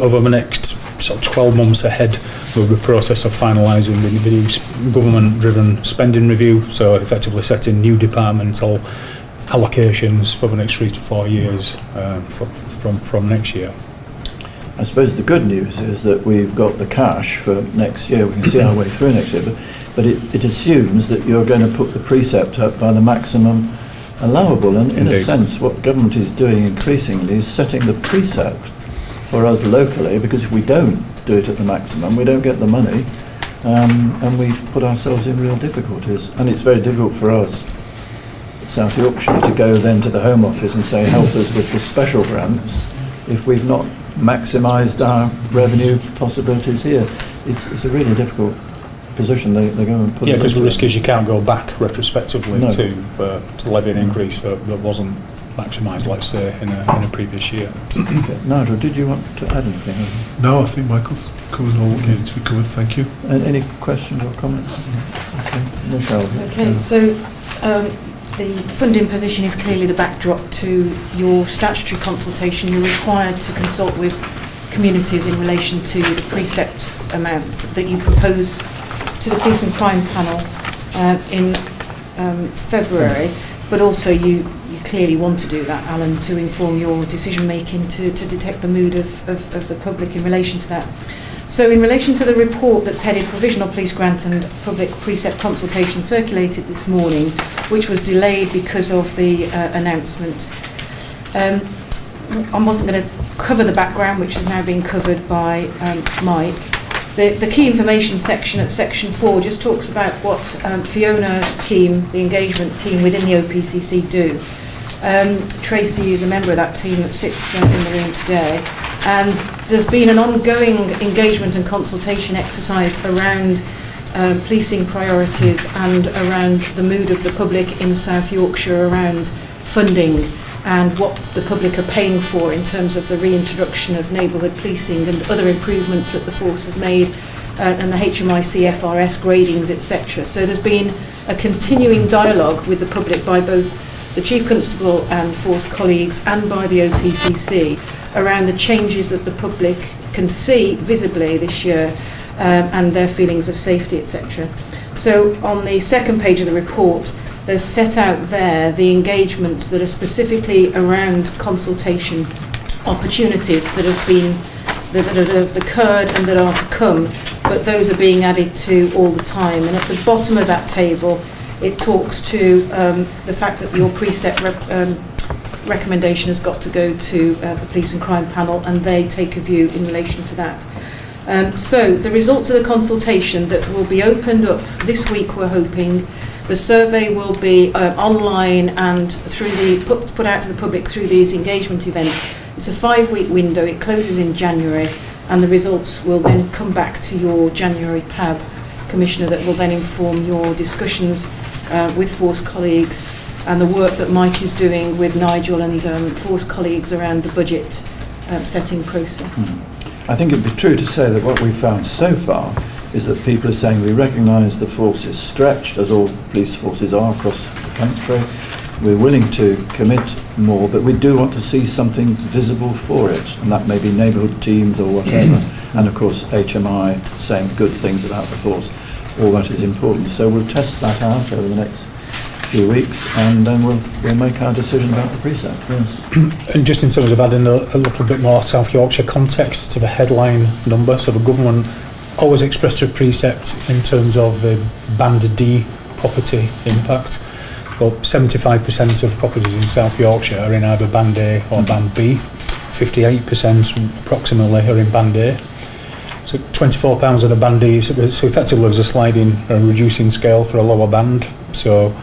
over the next sort of 12 months ahead, with the process of finalising the new government-driven spending review, so effectively setting new departmental allocations for the next 3 to 4 years from next year. I suppose the good news is that we've got the cash for next year. We can see our way through next year, but it assumes that you're going to put the precept up by the maximum allowable. And in a sense, what government is doing increasingly is setting the precept for us locally, because if we don't do it at the maximum, we don't get the money, and we put ourselves in real difficulties. And it's very difficult for us, South Yorkshire, to go then to the Home Office and say, help us with the special grants, if we've not maximised our revenue possibilities here. It's a really difficult position they go and put. Yeah, because the risk is you can't go back retrospectively to levy an increase that wasn't maximised, let's say, in a previous year. Okay. Nigel, did you want to add anything? No, I think Michael's covered all what needed to be covered. Thank you. Any questions or comments? Okay, Michelle. Okay, so the funding position is clearly the backdrop to your statutory consultation. You're required to consult with communities in relation to the precept amount that you propose to the Police and Crime Panel in February, but also you clearly want to do that, Alan, to inform your decision making, to detect the mood of the public in relation to that. So in relation to the report that's headed Provisional Police Grant and Public Precept Consultation circulated this morning, which was delayed because of the announcement, I wasn't going to cover the background, which has now been covered by Mike, The key information section at section 4 just talks about what Fiona's team, the engagement team within the OPCC do. Tracy is a member of that team that sits in the room today, and there's been an ongoing engagement and consultation exercise around policing priorities and around the mood of the public in South Yorkshire around funding and what the public are paying for in terms of the reintroduction of neighbourhood policing and other improvements that the force has made, and the HMIC FRS gradings, etc. So there's been a continuing dialogue with the public by both the Chief Constable and force colleagues and by the OPCC around the changes that the public can see visibly this year, and their feelings of safety, etc. So on the second page of the report, there's set out there the engagements that are specifically around consultation opportunities that have occurred and that are to come, but those are being added to all the time. And at the bottom of that table, it talks to the fact that your precept recommendation has got to go to the Police and Crime Panel, and they take a view in relation to that. So the results of the consultation that will be opened up this week, we're hoping. The survey will be online and through the put out to the public through these engagement events. It's a 5-week window. It closes in January, and the results will then come back to your January PAB Commissioner, that will then inform your discussions with force colleagues and the work that Mike is doing with Nigel and force colleagues around the budget setting process. I think it'd be true to say that what we've found so far is that people are saying we recognise the force is stretched, as all police forces are across the country. We're willing to commit more, but we do want to see something visible for it, and that may be neighbourhood teams or whatever. And of course HMI saying good things about the force. All that is important. So we'll test that out over the next few weeks, and then we'll make our decision about the precept. Yes. And just in terms of adding a little bit more South Yorkshire context to the headline number, so the government always expressed a precept in terms of the Band D property impact. Well, 75% of properties in South Yorkshire are in either Band A or Band B. 58% approximately are in Band A. So £24 on a Band D, so effectively it was a sliding and reducing scale for a lower band. So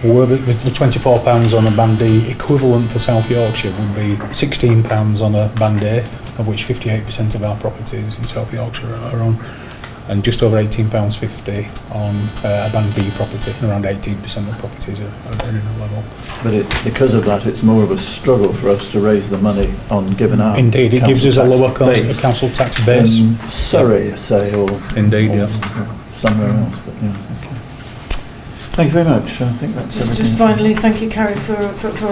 the £24 on a Band D equivalent for South Yorkshire would be £16 on a Band A, of which 58% of our properties in South Yorkshire are on, and just over £18.50 on a Band B property, and around 18% of properties are in a level. But because of that, it's more of a struggle for us to raise the money on given our Indeed, it gives us a lower council tax base. Surrey, say, or indeed, or somewhere else. But yeah, okay. Thank you very much. I think that's everything. Just finally, thank you, Carrie, for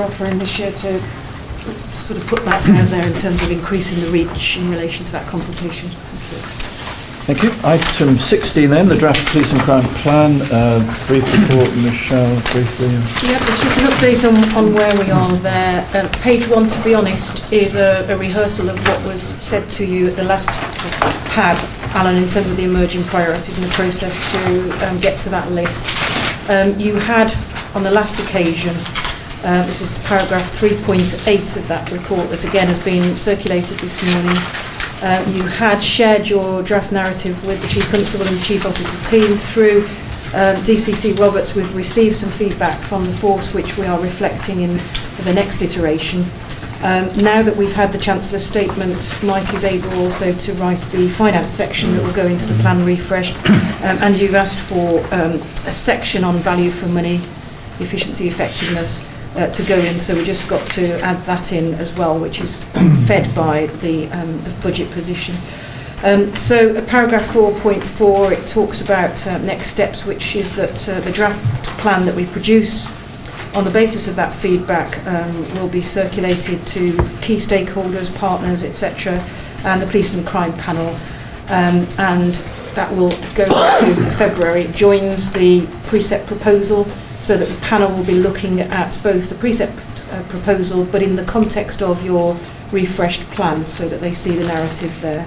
offering this year to sort of put that out there in terms of increasing the reach in relation to that consultation. Thank you. Item 16 then, the draft police and crime plan. Brief report, Michelle, briefly. Yep, it's just an update on where we are there. Page 1, to be honest, is a rehearsal of what was said to you at the last PAB, Alan, in terms of the emerging priorities and the process to get to that list. You had, on the last occasion, this is paragraph 3.8 of that report that again has been circulated this morning. You had shared your draft narrative with the Chief Constable and the Chief Officer team through DCC Roberts. We've received some feedback from the force which we are reflecting in the next iteration. Now that we've had the Chancellor's statement, Mike is able also to write the finance section that will go into the plan refresh, and you've asked for a section on value for money, efficiency, effectiveness, to go in, so we just got to add that in as well, which is fed by the budget position. So paragraph 4.4, it talks about next steps, which is that the draft plan that we produce on the basis of that feedback will be circulated to key stakeholders, partners, etc., and the Police and Crime Panel, and that will go to February. It joins the precept proposal, so that the panel will be looking at both the precept proposal but in the context of your refreshed plan, so that they see the narrative there.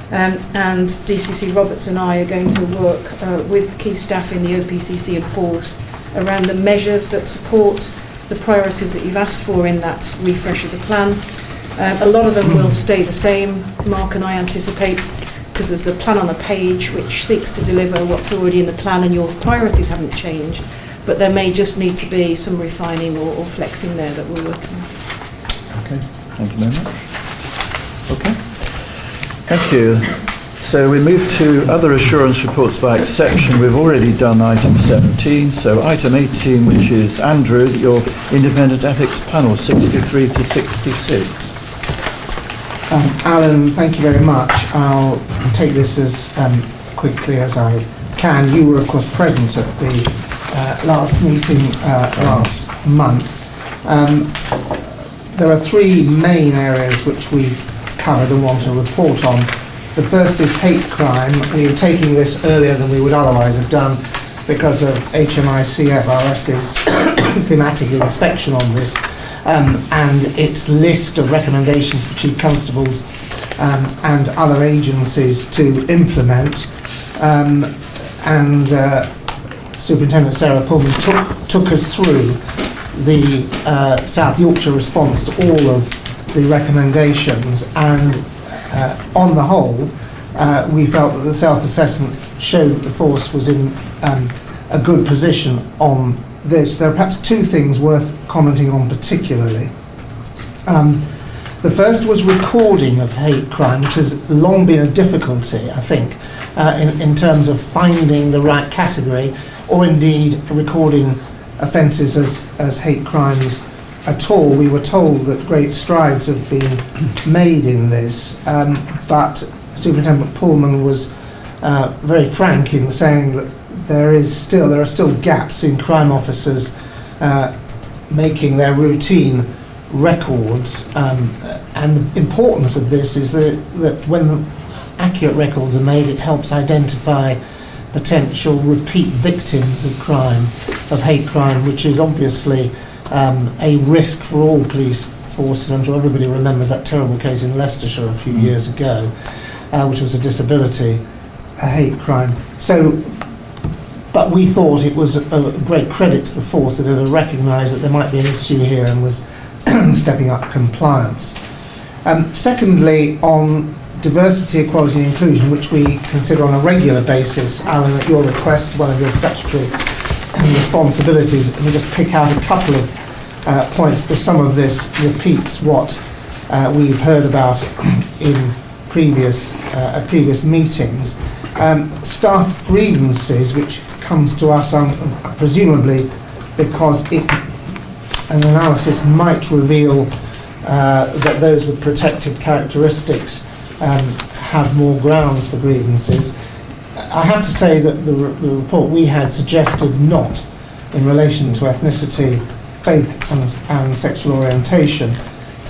And DCC Roberts and I are going to work with key staff in the OPCC and force around the measures that support the priorities that you've asked for in that refresh of the plan. A lot of them will stay the same. Mark and I anticipate because there's a plan on a page which seeks to deliver what's already in the plan and your priorities haven't changed, but there may just need to be some refining or flexing there that we're working on. Okay, thank you very much. Okay, thank you. So we move to other assurance reports by exception. We've already done item 17, so item 18, which is Andrew, your independent ethics panel, 63 to 66. Alan, thank you very much. I'll take this as quickly as I can. You were, of course, present at the last meeting last month. There are three main areas which we covered and want to report on. The first is hate crime. We were taking this earlier than we would otherwise have done because of HMICFRS's thematic inspection on this. And its list of recommendations for chief constables and other agencies to implement. Superintendent Sarah Pullman took us through the South Yorkshire response to all of the recommendations, and on the whole we felt that the self-assessment showed that the force was in a good position on this. There are perhaps two things worth commenting on particularly. The first was recording of hate crime, which has long been a difficulty, I think, in terms of finding the right category, or indeed recording offences as hate crimes at all. We were told that great strides have been made in this, but Superintendent Pullman was very frank in saying that there are still gaps in crime officers making their routine records, and the importance of this is that when accurate records are made, it helps identify potential repeat victims of crime, of hate crime, which is obviously a risk for all police forces. I'm sure everybody remembers that terrible case in Leicestershire a few years ago, which was a disability, a hate crime. But we thought it was a great credit to the force that it had recognised that there might be an issue here and was stepping up compliance. Secondly, on diversity, equality and inclusion, which we consider on a regular basis, Alan, at your request, one of your statutory responsibilities, let me just pick out a couple of points, because some of this repeats what we've heard about in previous meetings. Staff grievances, which comes to us presumably because an analysis might reveal that those with protected characteristics have more grounds for grievances. I have to say that the report we had suggested not in relation to ethnicity, faith and sexual orientation,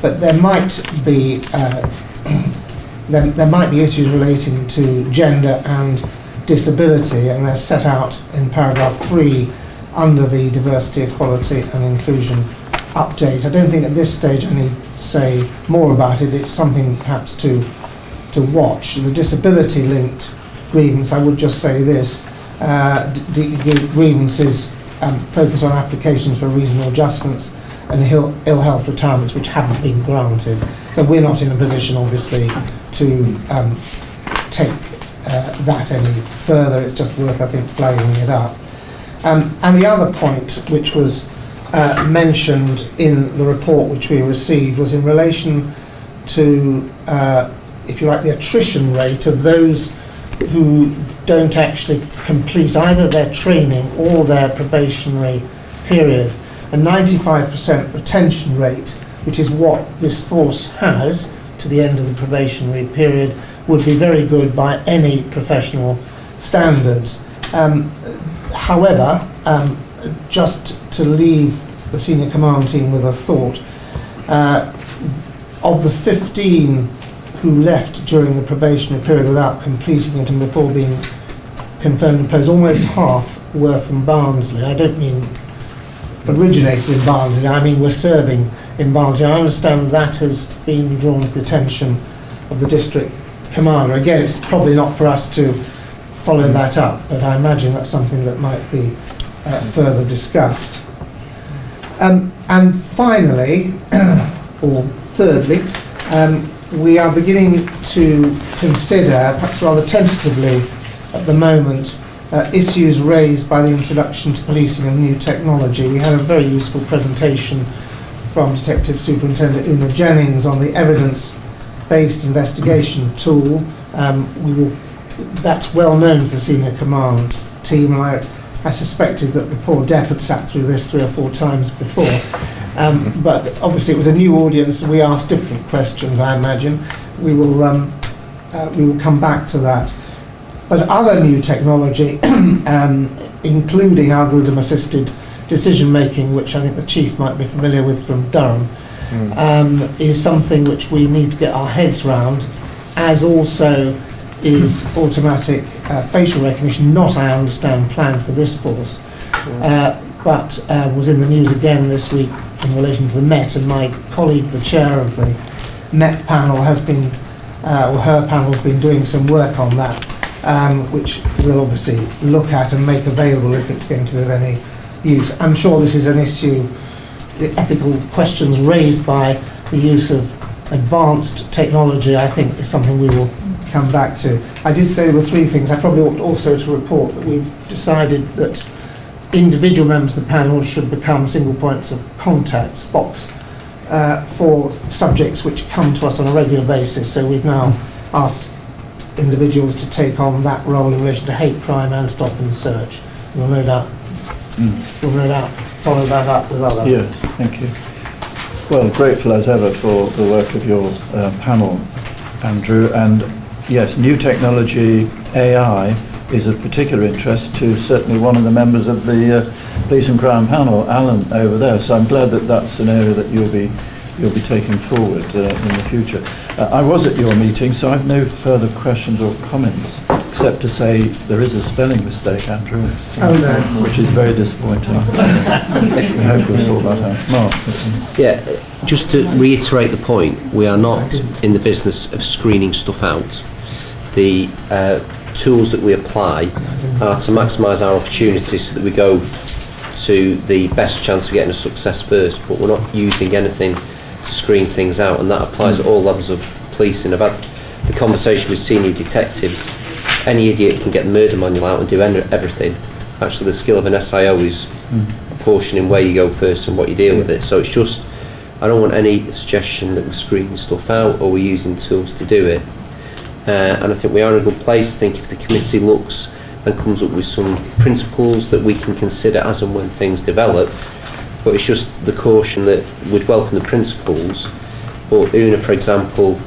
but there might be there might be issues relating to gender and disability, and they're set out in paragraph 3 under the diversity, equality and inclusion update. I don't think at this stage I need to say more about it. It's something perhaps to watch. The disability linked grievance, I would just say this, grievances focus on applications for reasonable adjustments and ill health retirements which haven't been granted. But we're not in a position obviously to take that any further. It's just worth, I think, flagging it up. And the other point which was mentioned in the report which we received was in relation to, if you like, the attrition rate of those who don't actually complete either their training or their probationary period. A 95% retention rate, which is what this force has to the end of the probationary period, would be very good by any professional standards. However, just to leave the senior command team with a thought, of the 15 who left during the probationary period without completing it and before being confirmed and posted, almost half were from Barnsley. I don't mean originated in Barnsley, I mean were serving in Barnsley. I understand that has been drawn to the attention of the district commander. Again, it's probably not for us to follow that up, but I imagine that's something that might be further discussed. And finally, or thirdly, we are beginning to consider, perhaps rather tentatively at the moment, issues raised by the introduction to policing of new technology. We had a very useful presentation from Detective Superintendent Una Jennings on the evidence-based investigation tool. That's well known to the senior command team, and I suspected that the poor Dep had sat through this 3 or 4 times before. But obviously it was a new audience and we asked different questions, I imagine. We will come back to that. But other new technology, including algorithm-assisted decision-making, which I think the Chief might be familiar with from Durham, is something which we need to get our heads round, as also is automatic facial recognition, not, I understand, planned for this force, but was in the news again this week in relation to the Met, and my colleague, the chair of the Met panel, has been, or her panel's been doing some work on that, which we'll obviously look at and make available if it's going to be of any use. I'm sure this is an issue, the ethical questions raised by the use of advanced technology, I think, is something we will come back to. I did say there were 3 things. I probably ought also to report that we've decided that individual members of the panel should become single points of contact, SPOCs, for subjects which come to us on a regular basis. So we've now asked individuals to take on that role in relation to hate crime and stop and search. We'll no doubt follow that up with other. Yes, thank you. Well, grateful as ever for the work of your panel, Andrew. And yes, new technology, AI, is of particular interest to certainly one of the members of the Police and Crime panel, Alan, over there. So I'm glad that that's an area that you'll be taking forward in the future. I was at your meeting, so I've no further questions or comments, except to say there is a spelling mistake, Andrew, which is very disappointing. We hope we'll sort that out. Mark? Yeah, just to reiterate the point, we are not in the business of screening stuff out. The tools that we apply are to maximise our opportunities so that we go to the best chance of getting a success first, but we're not using anything to screen things out, and that applies at all levels of policing. I've had the conversation with senior detectives. Any idiot can get the murder manual out and do everything. Actually, the skill of an SIO is apportioning where you go first and what you deal with it. So it's just, I don't want any suggestion that we're screening stuff out or we're using tools to do it. And I think we are in a good place. I think if the committee looks and comes up with some principles that we can consider as and when things develop, but it's just the caution that we'd welcome the principles, but Una, for example,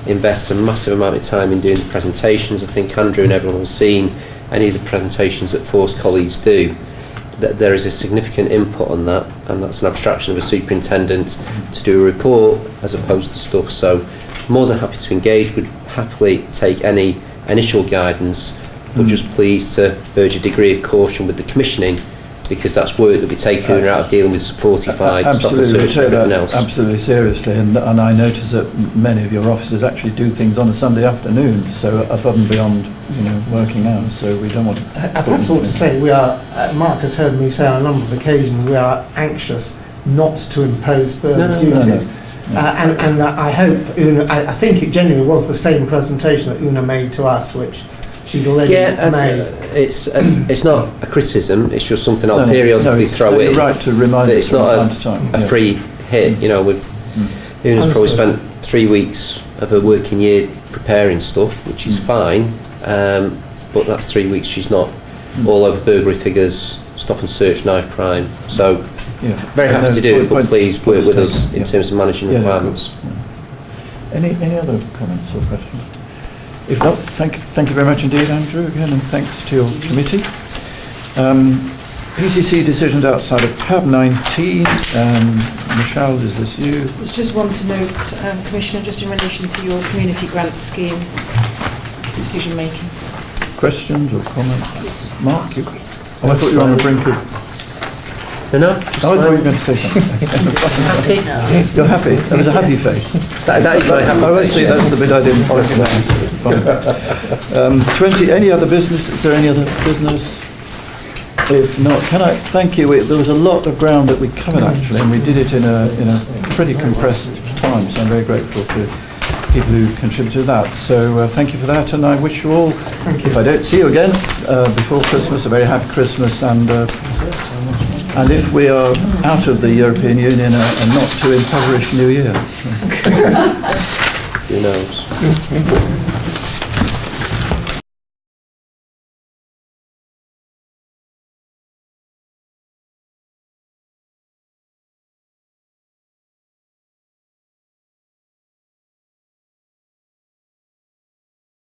invests a massive amount of time in doing the presentations. I think Andrew and everyone has seen any of the presentations that Force colleagues do, that there is a significant input on that, and that's an abstraction of a superintendent to do a report as opposed to stuff. So more than happy to engage, would happily take any initial guidance, but just pleased to urge a degree of caution with the commissioning, because that's work that we take out of dealing with 45 stop and search and everything else. Absolutely seriously, and I notice that many of your officers actually do things on a Sunday afternoon, so above and beyond, working hours. So we don't want to. I perhaps ought to say we are. Mark has heard me say on a number of occasions we are anxious not to impose further duties. And I hope Una. I think it genuinely was the same presentation that Una made to us, which she'd already made. It's not a criticism, it's just something I'll periodically throw in. You're right to remind it's not time to time. A free hit. Una's probably spent 3 weeks of her working year preparing stuff, which is fine, but that's 3 weeks she's not all over burglary figures, stop and search, knife crime. So very happy to do it, but please work with us in terms of managing requirements. Any other comments or questions? If not, thank you very much indeed, Andrew, again, and thanks to your committee. PCC decisions outside of PAB 19. Michelle, is this you? There's just one to note, Commissioner, just in relation to your community grant scheme decision making. Questions or comments? Mark? I thought you were on the brink of... No, I thought you were going to say something. Happy? You're happy? That was a happy face. That is my happy face. See, that's the bit I didn't honestly. 20. Any other business? Is there any other business? If not, can I thank you? There was a lot of ground that we covered actually, and we did it in a pretty compressed time. So I'm very grateful to people who contributed to that. So thank you for that, and I wish you all, if I don't see you again before Christmas, a very happy Christmas, and if we are out of the European Union, a not too impoverished New Year. Who knows?